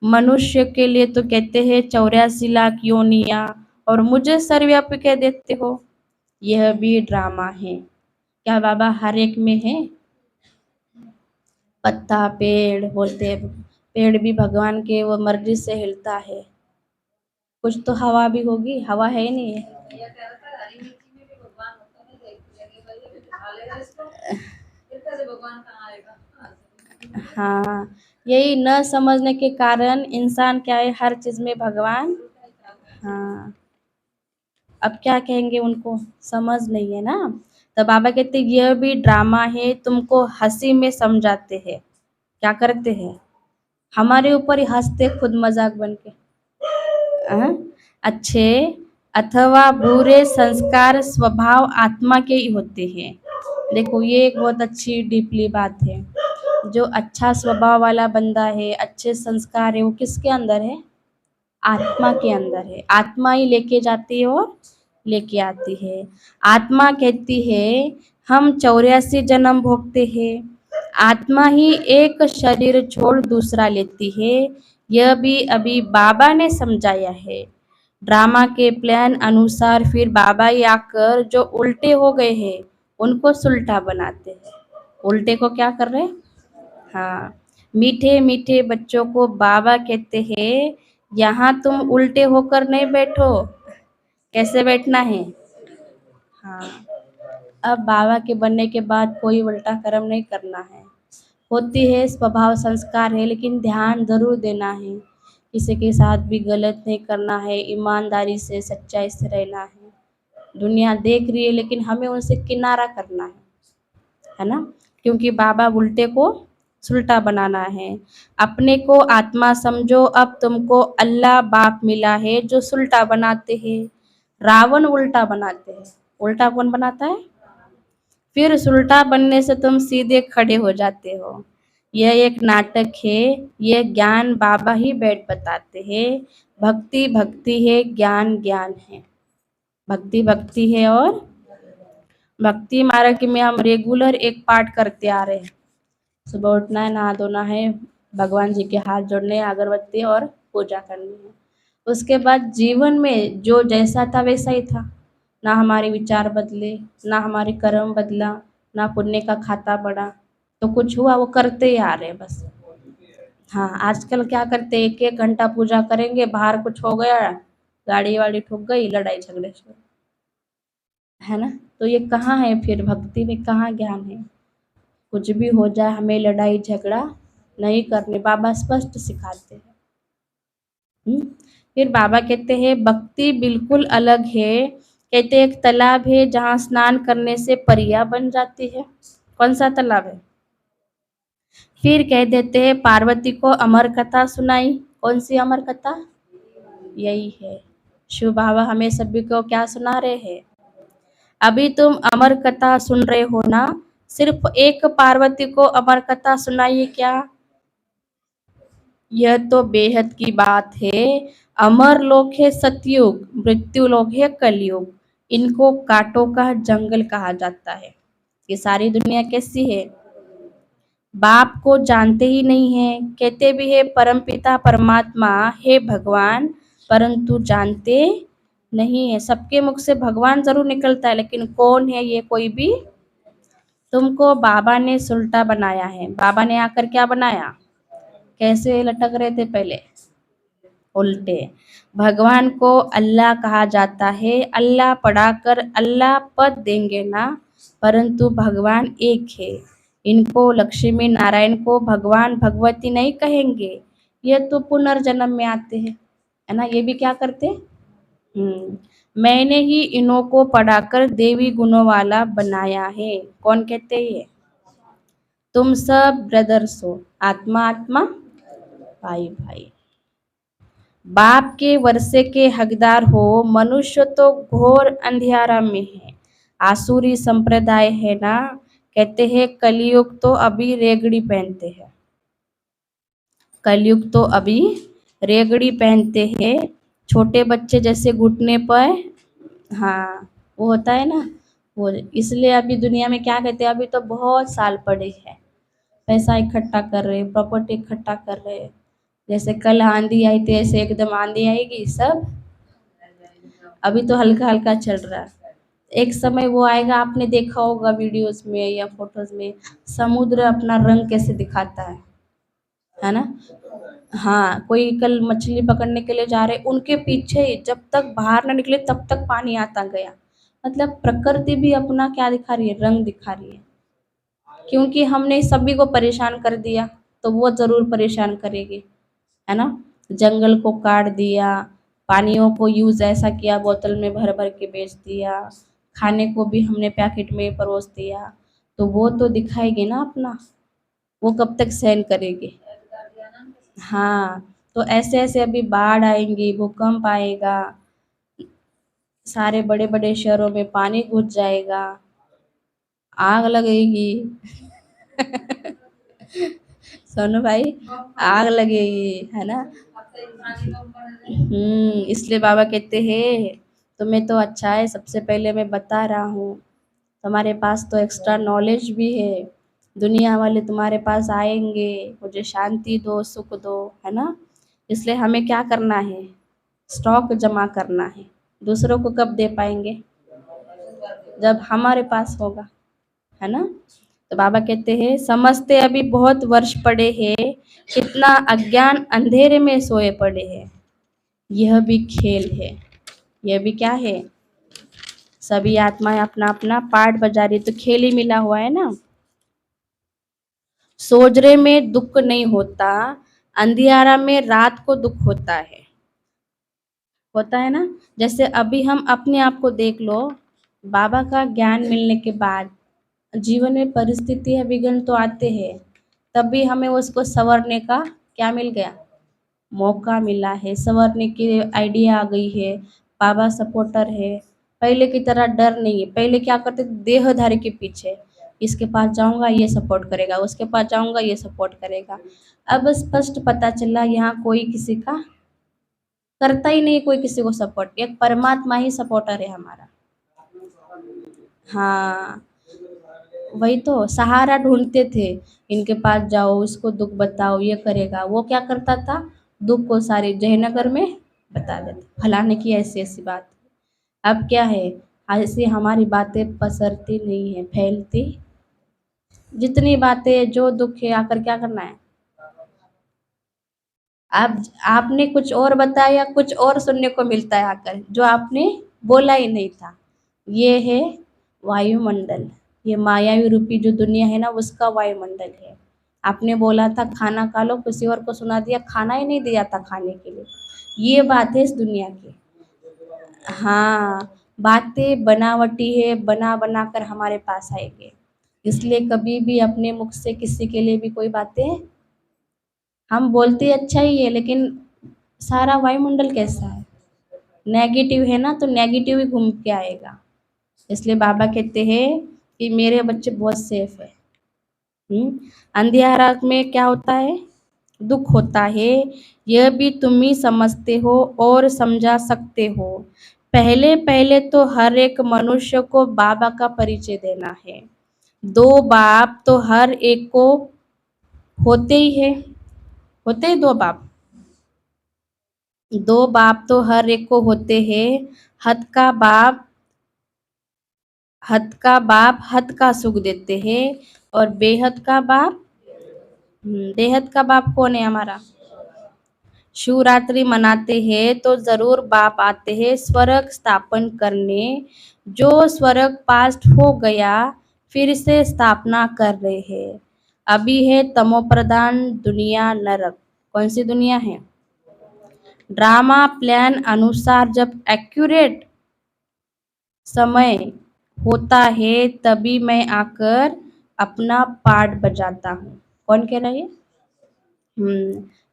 मनुष्य के लिए तो कहते हैं 84 लाख योनिया, और मुझे सर्वव्यापी कह देते हो। यह भी ड्रामा है। क्या बाबा हर एक में है। पत्ता पेड़ बोलते हैं, पेड़ भी भगवान के वो मर्जी से हिलता है। कुछ तो हवा भी होगी, हवा है ही नहीं है। हाँ, यही न समझने के कारण इंसान क्या है, हर चीज में भगवान। हाँ, अब क्या कहेंगे, उनको समझ नहीं है ना। तो बाबा कहते यह भी ड्रामा है, तुमको हंसी में समझाते हैं। क्या करते हैं, हमारे ऊपर ही हंसते खुद मजाक बन के। हाँ? अच्छे अथवा बुरे संस्कार स्वभाव आत्मा के ही होते हैं। देखो, ये एक बहुत अच्छी डीपली बात है। जो अच्छा स्वभाव वाला बंदा है, अच्छे संस्कार है, वो किसके अंदर है। आत्मा के अंदर है। आत्मा ही लेके जाती है और लेके आती है। आत्मा कहती है हम 84 जन्म भोगते हैं, आत्मा ही एक शरीर छोड़ दूसरा लेती है। यह भी अभी बाबा ने समझाया है। ड्रामा के प्लान अनुसार फिर बाबा ही आकर जो उल्टे हो गए हैं, उनको सुलटा बनाते हैं। उल्टे को क्या कर रहे हैं। हाँ, मीठे मीठे बच्चों को बाबा कहते हैं यहाँ तुम उल्टे होकर नहीं बैठो। कैसे बैठना है। हाँ, अब बाबा के बनने के बाद कोई उल्टा कर्म नहीं करना है। होती है स्वभाव संस्कार है, लेकिन ध्यान जरूर देना है। किसी के साथ भी गलत नहीं करना है, ईमानदारी से सच्चाई से रहना है। दुनिया देख रही है लेकिन हमें उनसे किनारा करना है ना, क्योंकि बाबा उल्टे को सुलटा बनाना है। अपने को आत्मा समझो, अब तुमको अल्लाह बाप मिला है जो सुलटा बनाते हैं। रावण उल्टा बनाते हैं, उल्टा कौन बनाता है? फिर सुलटा बनने से तुम सीधे खड़े हो जाते हो। यह एक नाटक है, यह ज्ञान बाबा ही बैठ बताते हैं। भक्ति भक्ति है, ज्ञान ज्ञान है। भक्ति भक्ति है और भक्ति मार्ग में हम रेगुलर एक पाठ करते आ रहे हैं। सुबह उठना है, नहा धोना है, भगवान जी के हाथ जोड़ने हैं, अगरबत्ती और पूजा करनी है। उसके बाद जीवन में जो जैसा था वैसा ही था, ना हमारे विचार बदले, ना हमारे कर्म बदला, ना पुण्य का खाता बढ़ा। तो कुछ हुआ वो करते ही आ रहे हैं बस। हाँ, आजकल क्या करते हैं, एक एक घंटा पूजा करेंगे, बाहर कुछ हो गया, गाड़ी वाड़ी ठुक गई, लड़ाई झगड़े शुरू, है ना। तो ये कहाँ है फिर भक्ति में, कहाँ ज्ञान है? कुछ भी हो जाए हमें लड़ाई झगड़ा नहीं करने, बाबा स्पष्ट सिखाते हैं। फिर बाबा कहते हैं भक्ति बिल्कुल अलग है। कहते हैं एक तालाब है जहाँ स्नान करने से परियां बन जाती है। कौन सा तालाब है? फिर कह देते हैं पार्वती को अमर कथा सुनाई। कौन सी अमर कथा? यही है। शिव बाबा हमें सभी को क्या सुना रहे हैं? अभी तुम अमर कथा सुन रहे हो ना, सिर्फ एक पार्वती को अमर कथा सुनाइए क्या? यह तो बेहद की बात है। अमर लोक है सतयुग, मृत्यु लोक है कलयुग। इनको कांटों का जंगल कहा जाता है। ये सारी दुनिया कैसी है? बाप को जानते ही नहीं है, कहते भी है परमपिता परमात्मा है भगवान, परंतु जानते नहीं है। सबके मुख से भगवान जरूर निकलता है लेकिन कौन है ये कोई भी। तुमको बाबा ने सुलटा बनाया है। बाबा ने आकर क्या बनाया? कैसे लटक रहे थे पहले? उल्टे। भगवान को अल्लाह कहा जाता है। अल्लाह पढ़ाकर अल्लाह पद देंगे ना, परंतु भगवान एक है। इनको लक्ष्मी नारायण को भगवान भगवती नहीं कहेंगे, ये तो पुनर्जन्म में आते हैं, है ना। ये भी क्या करते? मैंने ही इन्हों को पढ़ाकर देवी गुणों वाला बनाया है। कौन कहते हैं ये? तुम सब ब्रदर्स हो, आत्मा आत्मा, भाई भाई। बाप के वर्षे के हकदार हो। मनुष्य तो घोर अंधियारा में है, आसुरी संप्रदाय है ना। कहते हैं कलयुग तो अभी रेगड़ी पहनते हैं। कलयुग तो अभी रेगड़ी पहनते हैं। छोटे बच्चे जैसे घुटने पर, हाँ वो होता है ना वो। इसलिए अभी दुनिया में क्या कहते हैं, अभी तो बहुत साल पड़े हैं, पैसा इकट्ठा कर रहे, प्रॉपर्टी इकट्ठा कर रहे। जैसे कल आंधी आई थी ऐसे एकदम आंधी आएगी सब। अभी तो हल्का हल्का चल रहा है, एक समय वो आएगा, आपने देखा होगा वीडियोस में या फोटोज में, समुद्र अपना रंग कैसे दिखाता है ना। हाँ, कोई कल मछली पकड़ने के लिए जा रहे, उनके पीछे जब तक बाहर ना निकले तब तक पानी आता गया। मतलब प्रकृति भी अपना क्या दिखा रही है, रंग दिखा रही है। क्योंकि हमने सभी को परेशान कर दिया तो वो जरूर परेशान करेगी, है ना। जंगल को काट दिया, पानियों को यूज ऐसा किया, बोतल में भर भर के बेच दिया, खाने को भी हमने पैकेट में परोस दिया, तो वो तो दिखाएगी ना अपना। वो कब तक सहन करेगी? हाँ, तो ऐसे ऐसे अभी बाढ़ आएंगी, भूकंप आएगा, सारे बड़े बड़े शहरों में पानी घुस जाएगा, आग लगेगी। सोनू भाई, आग लगेगी, है ना। इसलिए बाबा कहते हैं तुम्हें तो अच्छा है, सबसे पहले मैं बता रहा हूँ, तुम्हारे पास तो एक्स्ट्रा नॉलेज भी है। दुनिया वाले तुम्हारे पास आएंगे, मुझे शांति दो, सुख दो, है ना। इसलिए हमें क्या करना है? स्टॉक जमा करना है। दूसरों को कब दे पाएंगे? जब हमारे पास होगा, है ना। तो बाबा कहते हैं समझते अभी बहुत वर्ष पड़े हैं, कितना अज्ञान अंधेरे में सोए पड़े हैं। यह भी खेल है। यह भी क्या है? सभी आत्माएं अपना अपना पार्ट बजा रही, तो खेल ही मिला हुआ है ना। सोजरे में दुख नहीं होता, अंधियारा में रात को दुख होता है ना। जैसे अभी हम अपने आप को देख लो, बाबा का ज्ञान मिलने के बाद जीवन में परिस्थितियां विघ्न तो आते हैं, तब भी हमें उसको संवरने का क्या मिल गया, मौका मिला है, संवरने की आइडिया आ गई है। बाबा सपोर्टर है, पहले की तरह डर नहीं है। पहले क्या करते थे, देहधारी के पीछे, इसके पास जाऊंगा ये सपोर्ट करेगा, उसके पास जाऊंगा ये सपोर्ट करेगा। अब स्पष्ट पता चला यहाँ कोई किसी का करता ही नहीं, कोई किसी को सपोर्ट, एक परमात्मा ही सपोर्टर है हमारा। हाँ, वही तो सहारा ढूंढते थे, इनके पास जाओ, इसको दुख बताओ, ये करेगा। वो क्या करता था, दुख को सारे जयनगर में बता देता, फलाने की ऐसी ऐसी बात। अब क्या है, ऐसी हमारी बातें पसरती नहीं है, फैलती। जितनी बातें जो दुख है आकर क्या करना है, आप आपने कुछ और बताया, कुछ और सुनने को मिलता है आकर, जो आपने बोला ही नहीं था। ये है वायुमंडल, ये मायावी रूपी जो दुनिया है ना, उसका वायुमंडल है। आपने बोला था खाना खा लो, किसी और को सुना दिया, खाना ही नहीं दिया था खाने के लिए। ये बात है इस दुनिया की। हाँ, बातें बनावटी है, बना बना कर हमारे पास आएंगे। इसलिए कभी भी अपने मुख से किसी के लिए भी कोई बातें, हम बोलते अच्छा ही है, लेकिन सारा वायुमंडल कैसा है, नेगेटिव है ना, तो नेगेटिव ही घूम के आएगा। इसलिए बाबा कहते हैं कि मेरे बच्चे बहुत सेफ है। अंधियारा में क्या होता है, दुख होता है, यह भी तुम ही समझते हो और समझा सकते हो। पहले पहले तो हर एक मनुष्य को बाबा का परिचय देना है। दो बाप तो हर एक को होते ही है, होते ही दो बाप, दो बाप तो हर एक को होते हैं। हद का बाप, हद का बाप हद का सुख देते हैं, और बेहद का बाप, बेहद का बाप कौन है हमारा, शिवरात्रि मनाते हैं तो जरूर बाप आते हैं स्वर्ग स्थापन करने। जो स्वर्ग पास्ट हो गया, फिर से स्थापना कर रहे हैं। अभी है तमोप्रधान दुनिया नरक। कौन सी दुनिया है, ड्रामा प्लान अनुसार जब एक्यूरेट समय होता है, तभी मैं आकर अपना पार्ट बजाता हूँ। कौन कह रहा है,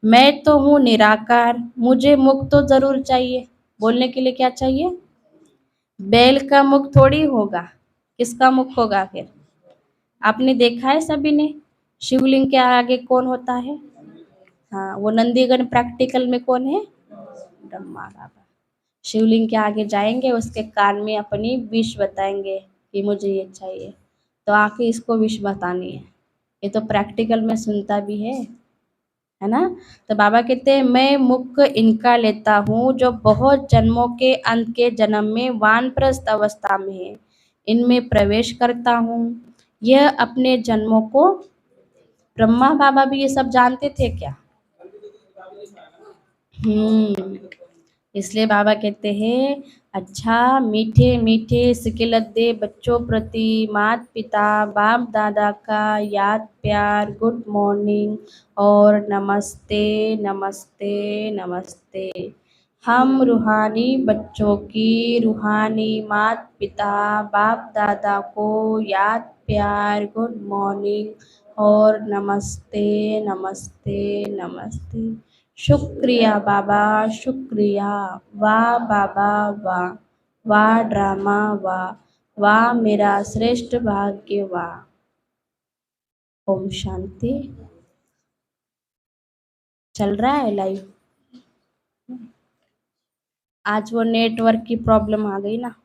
मैं तो हूँ निराकार, मुझे मुख तो जरूर चाहिए। बोलने के लिए क्या चाहिए, बैल का मुख थोड़ी होगा, किसका मुख होगा फिर। आपने देखा है सभी ने, शिवलिंग के आगे कौन होता है, हाँ, वो नंदीगण प्रैक्टिकल में कौन है, ब्रह्मा बाबा। शिवलिंग के आगे जाएंगे, उसके कान में अपनी विश बताएंगे कि मुझे ये चाहिए, तो आके इसको विश बतानी है। ये तो प्रैक्टिकल में सुनता भी है ना। तो बाबा कहते हैं मैं मुख इनका लेता हूँ जो बहुत जन्मों के अंत के जन्म में वानप्रस्थ अवस्था में है, इनमें प्रवेश करता हूँ। यह अपने जन्मों को, ब्रह्मा बाबा भी ये सब जानते थे क्या, हम्म, इसलिए बाबा कहते हैं अच्छा मीठे मीठे सिकिलद्दे बच्चों प्रति माता पिता बाप दादा का याद प्यार गुड मॉर्निंग और नमस्ते नमस्ते नमस्ते। हम रूहानी बच्चों की रूहानी माता पिता बाप दादा को याद प्यार गुड मॉर्निंग और नमस्ते नमस्ते नमस्ते। शुक्रिया बाबा शुक्रिया, वाह बाबा वाह, वाह ड्रामा वाह, वाह मेरा श्रेष्ठ भाग्य वाह। ओम शांति। चल रहा है लाइव, आज वो नेटवर्क की प्रॉब्लम आ गई ना।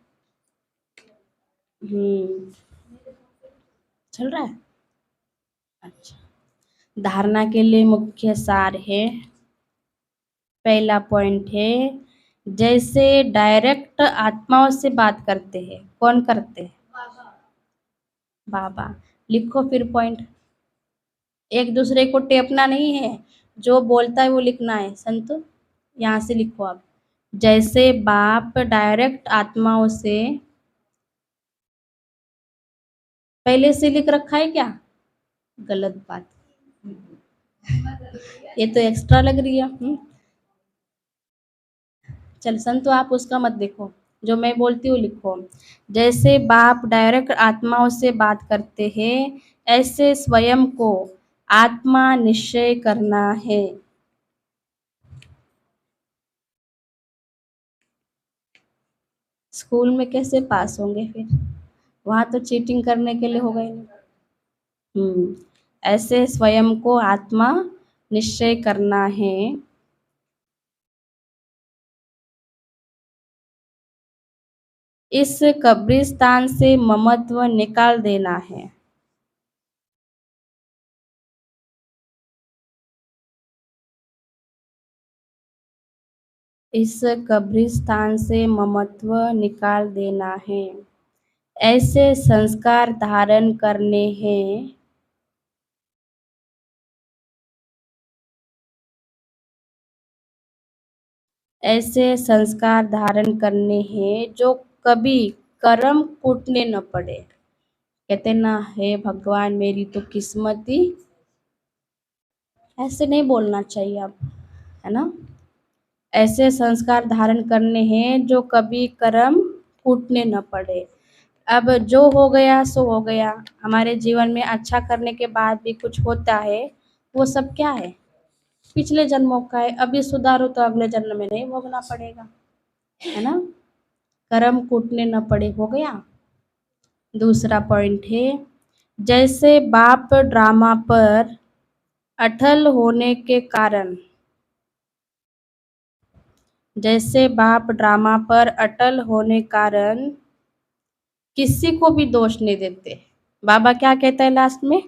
हम्म, चल रहा है। अच्छा, धारणा के लिए मुख्य सार है। पहला पॉइंट है, जैसे डायरेक्ट आत्माओं से बात करते हैं। कौन करते हैं, बाबा। लिखो फिर पॉइंट, एक दूसरे को टेपना नहीं है, जो बोलता है वो लिखना है। संतु यहाँ से लिखो आप, जैसे बाप डायरेक्ट आत्माओं से, पहले से लिख रखा है क्या, गलत बात। ये तो एक्स्ट्रा लग रही है। चल संतो आप उसका मत देखो, जो मैं बोलती हूँ लिखो। जैसे बाप डायरेक्ट आत्माओं से बात करते हैं, ऐसे स्वयं को आत्मा निश्चय करना है। स्कूल में कैसे पास होंगे फिर, वहां तो चीटिंग करने के लिए होगा ही नहीं। ऐसे स्वयं को आत्मा निश्चय करना है। इस कब्रिस्तान से ममत्व निकाल देना है। इस कब्रिस्तान से ममत्व निकाल देना है। ऐसे संस्कार धारण करने हैं। ऐसे संस्कार धारण करने हैं जो कभी कर्म कूटने न पड़े। कहते ना, हे भगवान मेरी तो किस्मत ही, ऐसे नहीं बोलना चाहिए अब, है ना। ऐसे संस्कार धारण करने हैं जो कभी कर्म कूटने न पड़े। अब जो हो गया सो हो गया। हमारे जीवन में अच्छा करने के बाद भी कुछ होता है, वो सब क्या है, पिछले जन्मों का है। अभी सुधारो तो अगले जन्म में नहीं भोगना पड़ेगा, है ना। कर्म कूटने न पड़े, हो गया। दूसरा पॉइंट है, जैसे बाप ड्रामा पर अटल होने के कारण, जैसे बाप ड्रामा पर अटल होने कारण किसी को भी दोष नहीं देते। बाबा क्या कहता है लास्ट में,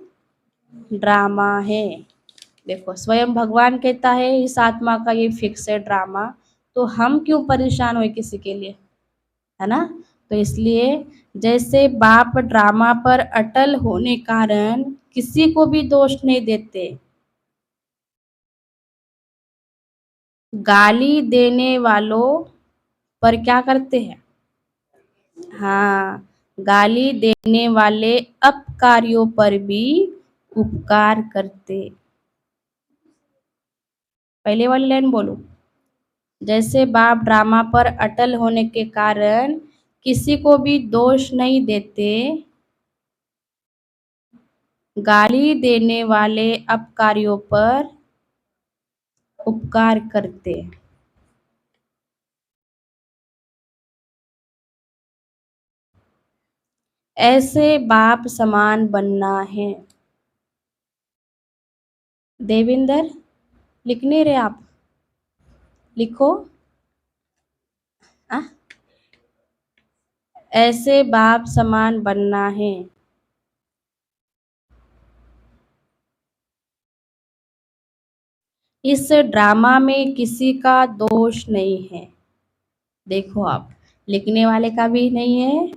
ड्रामा है। देखो स्वयं भगवान कहता है इस आत्मा का ये फिक्स है ड्रामा, तो हम क्यों परेशान हुए किसी के लिए, है ना। तो इसलिए जैसे बाप ड्रामा पर अटल होने कारण किसी को भी दोष नहीं देते, गाली देने वालों पर क्या करते हैं, हाँ, गाली देने वाले अपकारियों पर भी उपकार करते। पहले वाली लाइन बोलो, जैसे बाप ड्रामा पर अटल होने के कारण किसी को भी दोष नहीं देते, गाली देने वाले अपकारियों पर उपकार करते। ऐसे बाप समान बनना है। देविंदर लिख नहीं रहे आप, लिखो। आ? ऐसे बाप समान बनना है। इस ड्रामा में किसी का दोष नहीं है। देखो आप, लिखने वाले का भी नहीं है।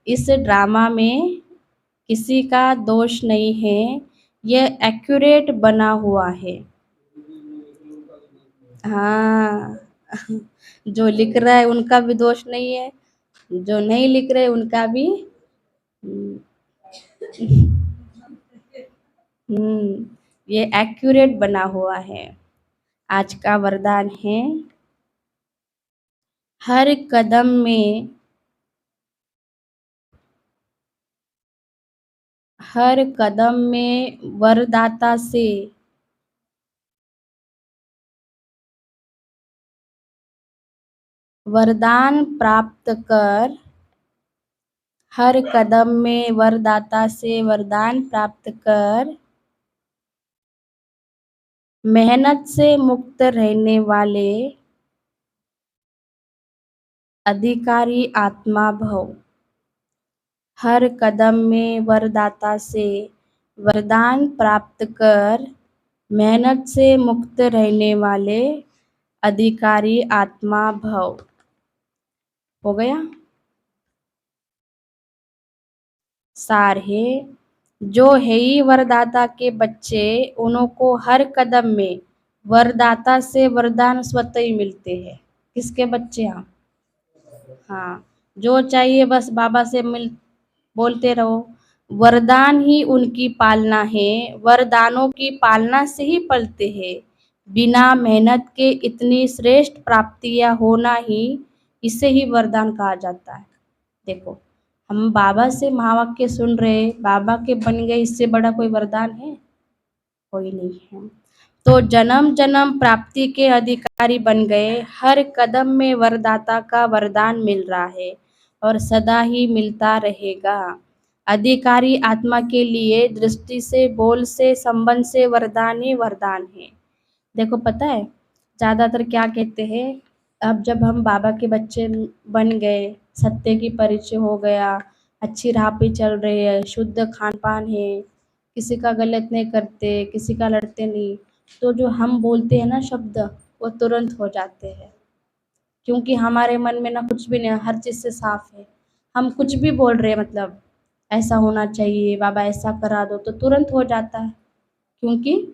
इस ड्रामा में किसी का दोष नहीं है, यह एक्यूरेट बना हुआ है। हाँ। जो लिख रहा है उनका भी दोष नहीं है, जो नहीं लिख रहे उनका भी। ये एक्यूरेट बना हुआ है। आज का वरदान है, हर कदम में, हर कदम में वरदाता से वरदान प्राप्त कर, हर कदम में वरदाता से वरदान प्राप्त कर, मेहनत से मुक्त रहने वाले अधिकारी आत्मा भव। हर कदम में वरदाता से वरदान प्राप्त कर, मेहनत से मुक्त रहने वाले अधिकारी आत्मा भव। हो गया। सार है, जो है ही वरदाता के बच्चे, उनको हर कदम में वरदाता से वरदान स्वतः ही मिलते हैं। किसके बच्चे हैं, हाँ, जो चाहिए बस बाबा से मिल बोलते रहो, वरदान ही उनकी पालना है, वरदानों की पालना से ही पलते हैं। बिना मेहनत के इतनी श्रेष्ठ प्राप्तियां होना ही, इसे ही वरदान कहा जाता है। देखो, हम बाबा से महावाक्य सुन रहे, बाबा के बन गए, इससे बड़ा कोई वरदान है? कोई नहीं है। तो जन्म जन्म प्राप्ति के अधिकारी बन गए, हर कदम में वरदाता का वरदान मिल रहा है और सदा ही मिलता रहेगा। अधिकारी आत्मा के लिए दृष्टि से, बोल से, संबंध से वरदान ही वरदान है। देखो, पता है ज़्यादातर क्या कहते हैं, अब जब हम बाबा के बच्चे बन गए, सत्य की परिचय हो गया, अच्छी राह पे चल रहे हैं, शुद्ध खान पान है, किसी का गलत नहीं करते, किसी का लड़ते नहीं, तो जो हम बोलते हैं ना शब्द, वो तुरंत हो जाते हैं, क्योंकि हमारे मन में ना कुछ भी नहीं, हर चीज़ से साफ है। हम कुछ भी बोल रहे हैं, मतलब ऐसा होना चाहिए, बाबा ऐसा करा दो, तो तुरंत हो जाता है, क्योंकि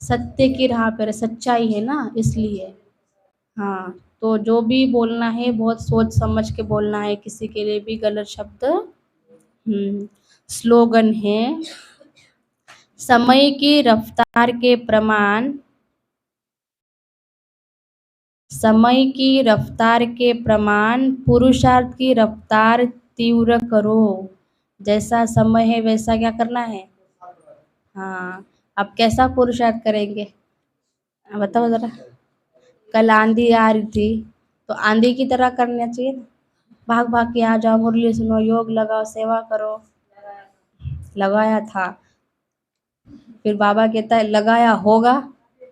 सत्य की राह पर सच्चाई है ना, इसलिए। हाँ, तो जो भी बोलना है बहुत सोच समझ के बोलना है, किसी के लिए भी गलत शब्द। स्लोगन है, समय की रफ्तार के प्रमाण, समय की रफ्तार के प्रमाण, पुरुषार्थ की रफ्तार तीव्र करो। जैसा समय है वैसा क्या करना है? हाँ, अब कैसा पुरुषार्थ करेंगे? बताओ जरा। कल आंधी आ रही थी, तो आंधी की तरह करना चाहिए ना, भाग भाग के आ जाओ, मुरली सुनो, योग लगाओ, सेवा करो। लगाया था, फिर बाबा कहता है लगाया होगा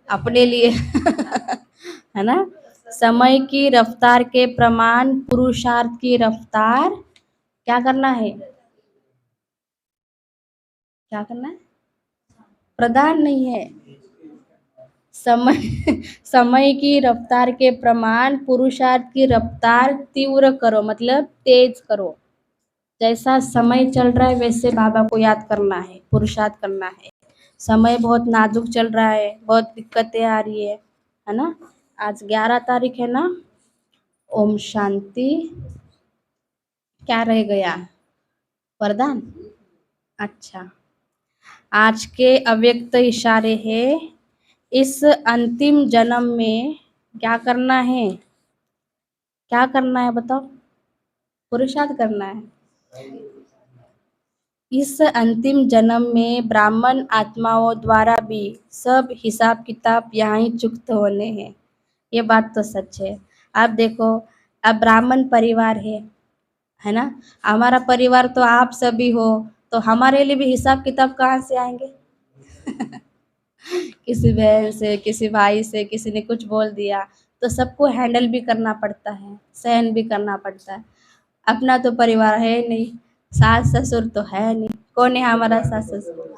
अपने लिए है ना। समय की रफ्तार के प्रमाण, पुरुषार्थ की रफ्तार क्या करना है? क्या करना है? प्रधान नहीं है। समय समय की रफ्तार के प्रमाण, पुरुषार्थ की रफ्तार तीव्र करो, मतलब तेज करो। जैसा समय चल रहा है वैसे बाबा को याद करना है, पुरुषार्थ करना है। समय बहुत नाजुक चल रहा है, बहुत दिक्कतें आ रही है ना। आज 11 तारीख है ना। ओम शांति। क्या रह गया? वरदान। अच्छा, आज के अव्यक्त इशारे है, इस अंतिम जन्म में क्या करना है? क्या करना है बताओ? पुरुषार्थ करना है। इस अंतिम जन्म में ब्राह्मण आत्माओं द्वारा भी सब हिसाब किताब यहाँ ही चुकते होने हैं। ये बात तो सच है। आप देखो, अब ब्राह्मण परिवार है ना। हमारा परिवार तो आप सभी हो, तो हमारे लिए भी हिसाब किताब कहाँ से आएंगे? किसी बहन से, किसी भाई से, किसी ने कुछ बोल दिया, तो सबको हैंडल भी करना पड़ता है, सहन भी करना पड़ता है। अपना तो परिवार है नहीं, सास ससुर तो है नहीं, कौन है हमारा सास ससुर?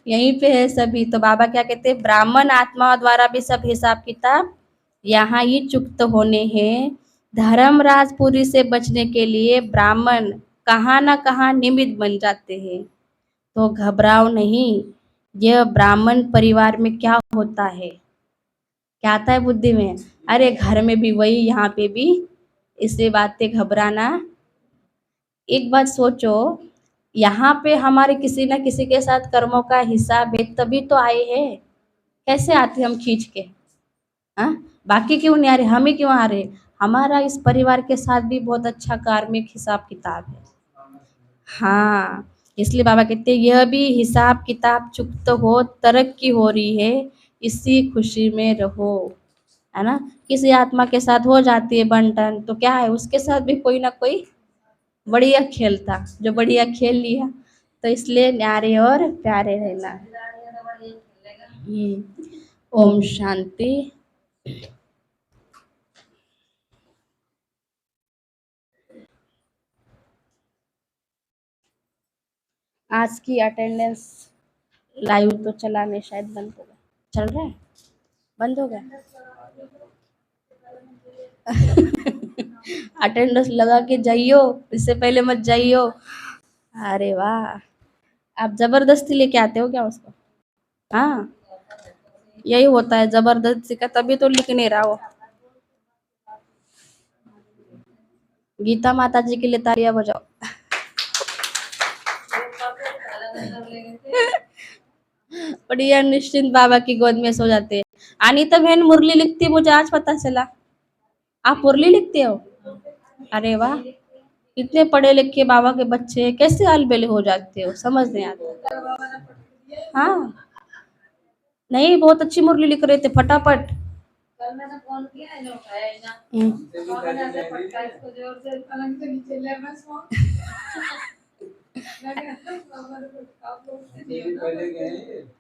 यहीं पे है सभी। तो बाबा क्या कहते हैं, ब्राह्मण आत्मा द्वारा भी सब हिसाब किताब यहाँ ही चुकत होने हैं। धर्मराजपुरी से बचने के लिए ब्राह्मण कहाँ ना कहाँ निमित्त बन जाते हैं, तो घबराओ नहीं। यह ब्राह्मण परिवार में क्या होता है, क्या आता है बुद्धि में? अरे घर में भी वही, यहाँ पे भी, इससे बातें घबराना। एक बात सोचो, यहाँ पे हमारे किसी न किसी के साथ कर्मों का हिसाब है, तभी तो आए हैं। कैसे आते हम खींच के? हाँ, बाकी क्यों नहीं आ रहे, हम ही क्यों आ रहे? हमारा इस परिवार के साथ भी बहुत अच्छा कार्मिक हिसाब किताब है। हाँ, इसलिए बाबा कहते हैं यह भी हिसाब किताब चुकत हो, तरक्की हो रही है, इसी खुशी में रहो, है ना। किसी आत्मा के साथ हो जाती है बंटन, तो क्या है, उसके साथ भी कोई ना कोई बढ़िया खेल था, जो बढ़िया खेल लिया, तो इसलिए न्यारे और प्यारे रहना। ओम शांति। आज की अटेंडेंस लाइव तो चला नहीं, शायद बंद हो गया। चल रहा है? बंद हो गया। अटेंडेंस लगा के जाइयो, इससे पहले मत जाइयो। अरे वाह, आप जबरदस्ती लेके आते हो क्या उसको? हाँ, यही होता है जबरदस्ती का, तभी तो लिख नहीं रहा हो। गीता माता जी के लिए तालियां बजाओ। बढ़िया निश्चिंत बाबा की गोद में सो जाते हैं। अनीता बहन मुरली लिखती है, मुझे आज पता चला। आप मुरली लिखते हो? अरे वाह, इतने पढ़े लिखे बाबा के बच्चे कैसे अलबेले हो जाते हो, समझ नहीं आता। हाँ, नहीं बहुत अच्छी मुरली लिख रहे थे फटाफट। हम्म।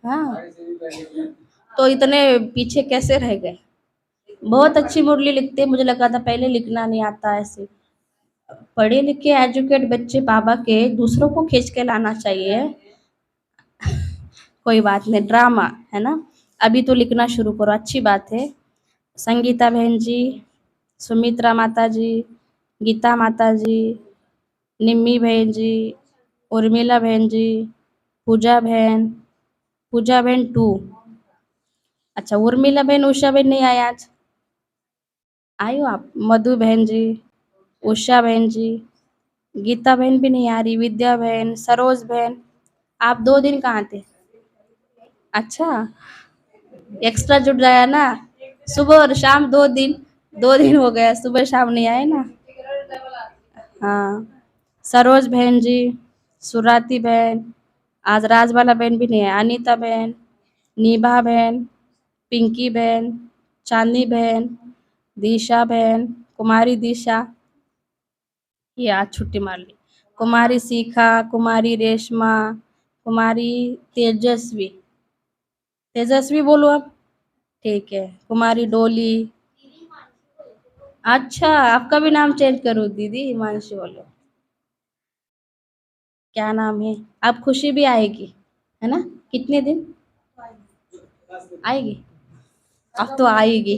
हाँ, तो इतने पीछे कैसे रह गए? बहुत अच्छी मुरली लिखते हैं, मुझे लगा था पहले लिखना नहीं आता ऐसे। पढ़े लिखे एजुकेट बच्चे बाबा के दूसरों को खींच के लाना चाहिए। कोई बात नहीं, ड्रामा है ना। अभी तो लिखना शुरू करो, अच्छी बात है। संगीता बहन जी, सुमित्रा माता जी, गीता माता जी, निम्मी बहन जी, उर्मिला बहन जी, पूजा बहन टू। अच्छा, उर्मिला बहन, उषा बहन नहीं आए आज? आई हो आप? मधु बहन जी, उषा बहन जी, गीता बहन भी नहीं आ रही, विद्या बहन, सरोज बहन। आप 2 दिन कहाँ थे? अच्छा, एक्स्ट्रा जुड़ गया ना, सुबह और शाम 2 दिन। 2 दिन हो गया, सुबह शाम नहीं आए ना। हाँ, सरोज बहन जी, सुराती बहन, आज राजबाला बहन भी नहीं है, अनीता बहन, नीभा बहन, पिंकी बहन, चांदनी बहन, दिशा बहन, कुमारी दिशा, ये आज छुट्टी मार ली। कुमारी शिखा, कुमारी रेशमा, कुमारी तेजस्वी, तेजस्वी बोलो अब। ठीक है, कुमारी डोली। अच्छा, आपका भी नाम चेंज करूँ दीदी, हिमांशु बोलो। क्या नाम है? अब खुशी भी आएगी, है ना? कितने दिन आएगी? अब तो आएगी।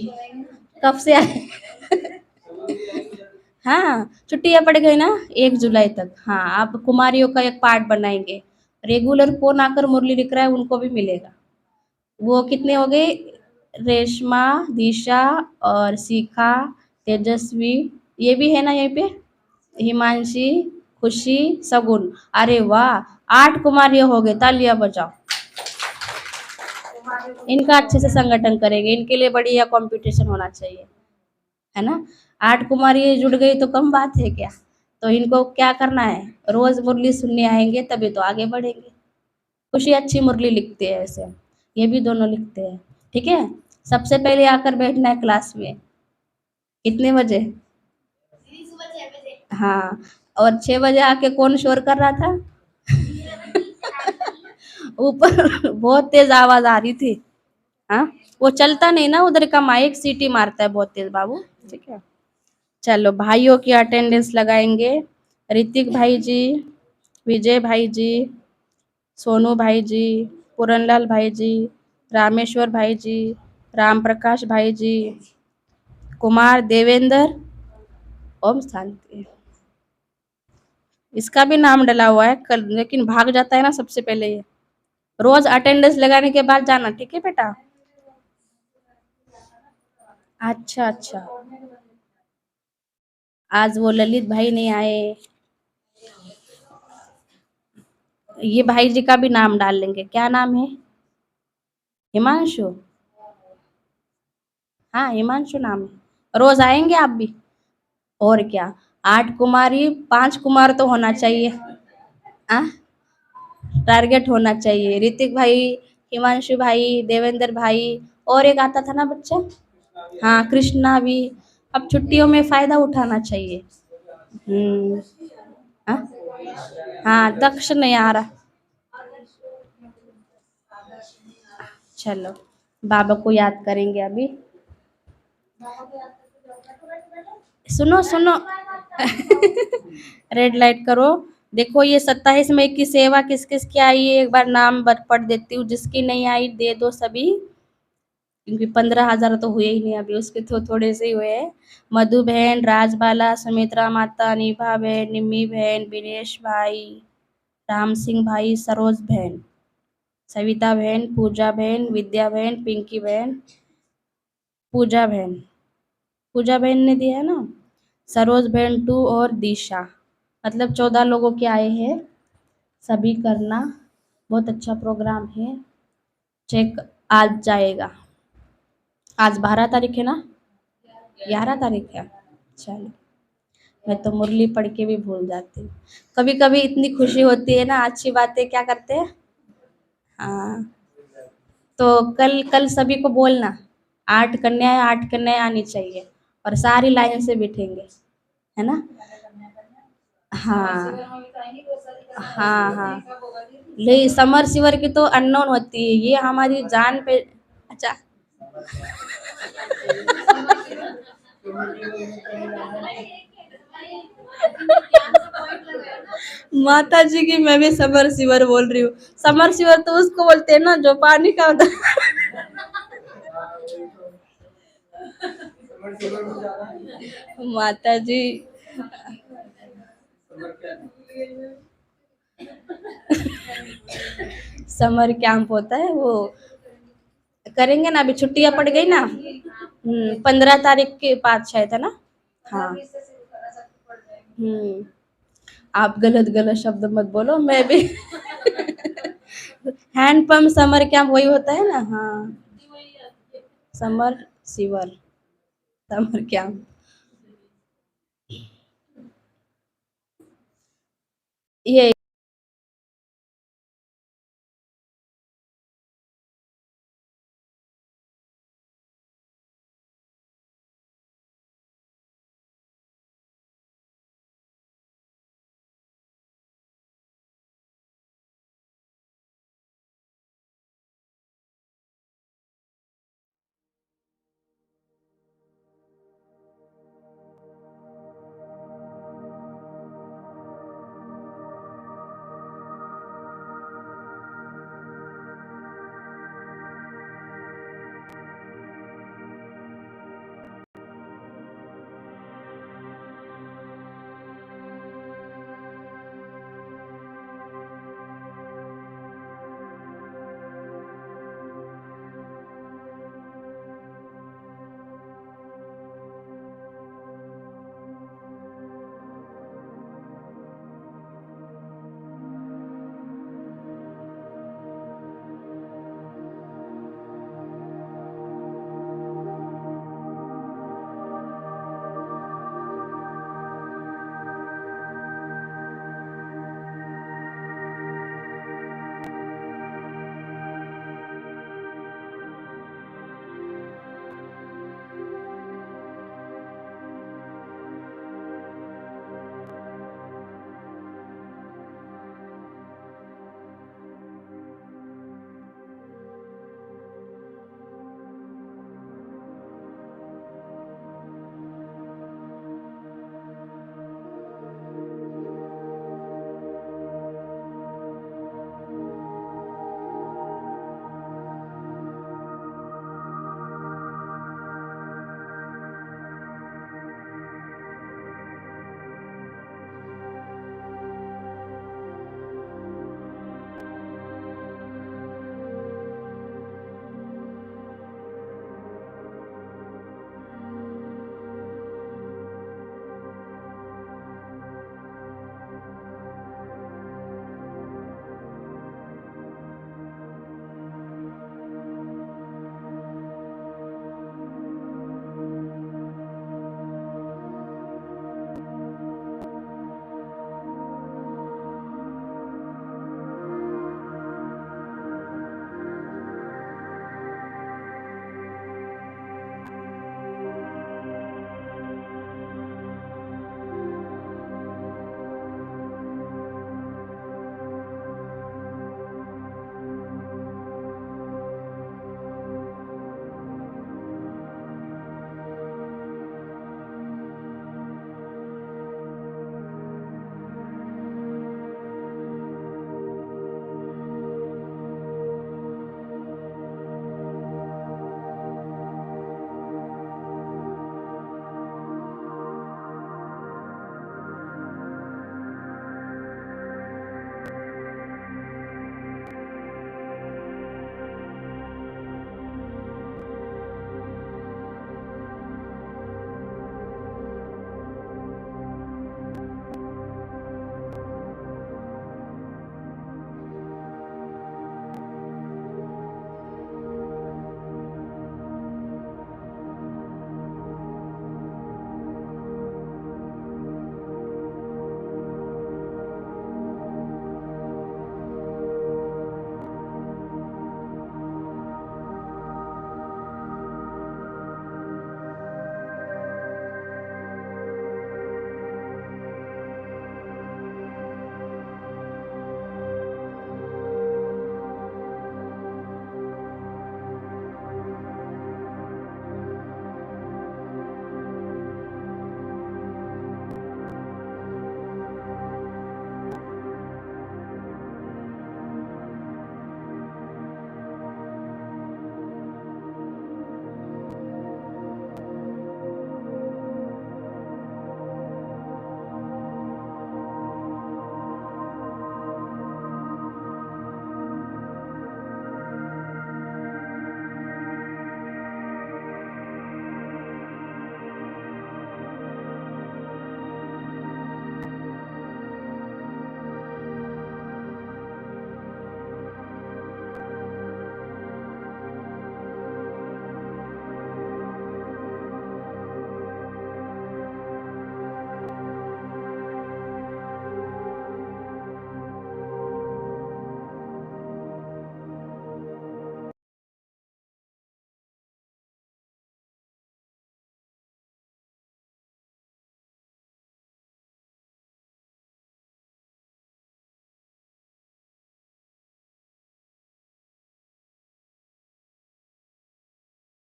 कब से आए? हाँ, छुट्टियां पड़ गई ना, 1 जुलाई तक। हाँ, अब कुमारियों का एक पार्ट बनाएंगे। रेगुलर कौन आकर मुरली लिख रहा है उनको भी मिलेगा। वो कितने हो गए? रेशमा, दिशा और शिखा, तेजस्वी, ये भी है ना यहीं पे? हिमांशी, खुशी, सगुन। अरे वाह, 8 कुमारियां हो गए, तालियां बजाओ। इनका अच्छे से संगठन करेंगे, इनके लिए बढ़िया कंपटीशन होना चाहिए, है ना। 8 कुमारी जुड़ गई तो कम बात है क्या? तो इनको क्या करना है, रोज मुरली सुनने आएंगे तभी तो आगे बढ़ेंगे। खुशी अच्छी मुरली लिखते हैं ऐसे, ये भी दोनों लिखते हैं। ठीक है, सबसे पहले आकर बैठना है क्लास में। कितने बजे? हाँ, और 6 बजे आके कौन शोर कर रहा था? ऊपर बहुत तेज आवाज आ रही थी। हाँ, वो चलता नहीं ना उधर का माइक, सीटी मारता है बहुत तेज बाबू। ठीक है, चलो भाइयों की अटेंडेंस लगाएंगे। ऋतिक भाई जी, विजय भाई जी, सोनू भाई जी, पूरनलाल भाई जी, रामेश्वर भाई जी, राम प्रकाश भाई जी, कुमार देवेंद्र, ओम शांति। इसका भी नाम डला हुआ है कल, लेकिन भाग जाता है ना सबसे पहले ये। रोज अटेंडेंस लगाने के बाद जाना, ठीक है बेटा? अच्छा अच्छा, आज वो ललित भाई नहीं आए। ये भाई जी का भी नाम डाल लेंगे, क्या नाम है? हिमांशु। हाँ, हिमांशु नाम है। रोज आएंगे आप भी? और क्या, 8 कुमारी, 5 कुमार तो होना चाहिए। आ? टारगेट होना चाहिए। ऋतिक भाई, हिमांशु भाई, देवेंद्र भाई, और एक आता था ना बच्चा, हाँ कृष्णा भी। अब छुट्टियों में फायदा उठाना चाहिए। हम्म। हाँ, हाँ, दक्ष नहीं आ रहा। चलो, बाबा को याद करेंगे अभी। सुनो सुनो, रेड लाइट करो। देखो ये 27 मई की सेवा किस किस की आई है, एक बार नाम पढ़ देती हूँ, जिसकी नहीं आई दे दो सभी, क्योंकि 15,000 तो हुए ही नहीं अभी, उसके तो थोड़े से ही हुए हैं। मधु बहन, राजबाला, सुमित्रा माता, निभा बहन, निम्मी बहन, विनेश भाई, राम सिंह भाई, सरोज बहन, सविता बहन, पूजा बहन, विद्या बहन, पिंकी बहन, पूजा बहन, पूजा बहन ने दिया है ना, सरोज बहन टू और दिशा, मतलब 14 लोगों के आए हैं। सभी करना, बहुत अच्छा प्रोग्राम है। चेक आज जाएगा। आज 12 तारीख है ना? 11 तारीख है। चलो, मैं तो मुरली पढ़ के भी भूल जाती हूँ। कभी कभी इतनी खुशी होती है ना, अच्छी बातें क्या करते हैं। हाँ, तो कल कल सभी को बोलना 8 कन्याएं, 8 कन्याएं आनी चाहिए और सारी लाइन से बैठेंगे, है ना? हाँ हाँ हाँ। ले समर सिवर की तो अननोन होती है, ये हमारी जान पे। अच्छा। माता जी की मैं भी समर सिवर बोल रही हूँ। समर सिवर तो उसको बोलते हैं ना जो पानी का होता है। माता जी। समर कैंप होता है वो, करेंगे ना, अभी छुट्टियां पड़ गई ना। 15 तारीख के बाद शायद, है ना? हाँ। आप गलत गलत शब्द मत बोलो, मैं भी। हैंड पंप समर कैंप वही होता है ना? हाँ, समर सिवर, समर कैंप। ये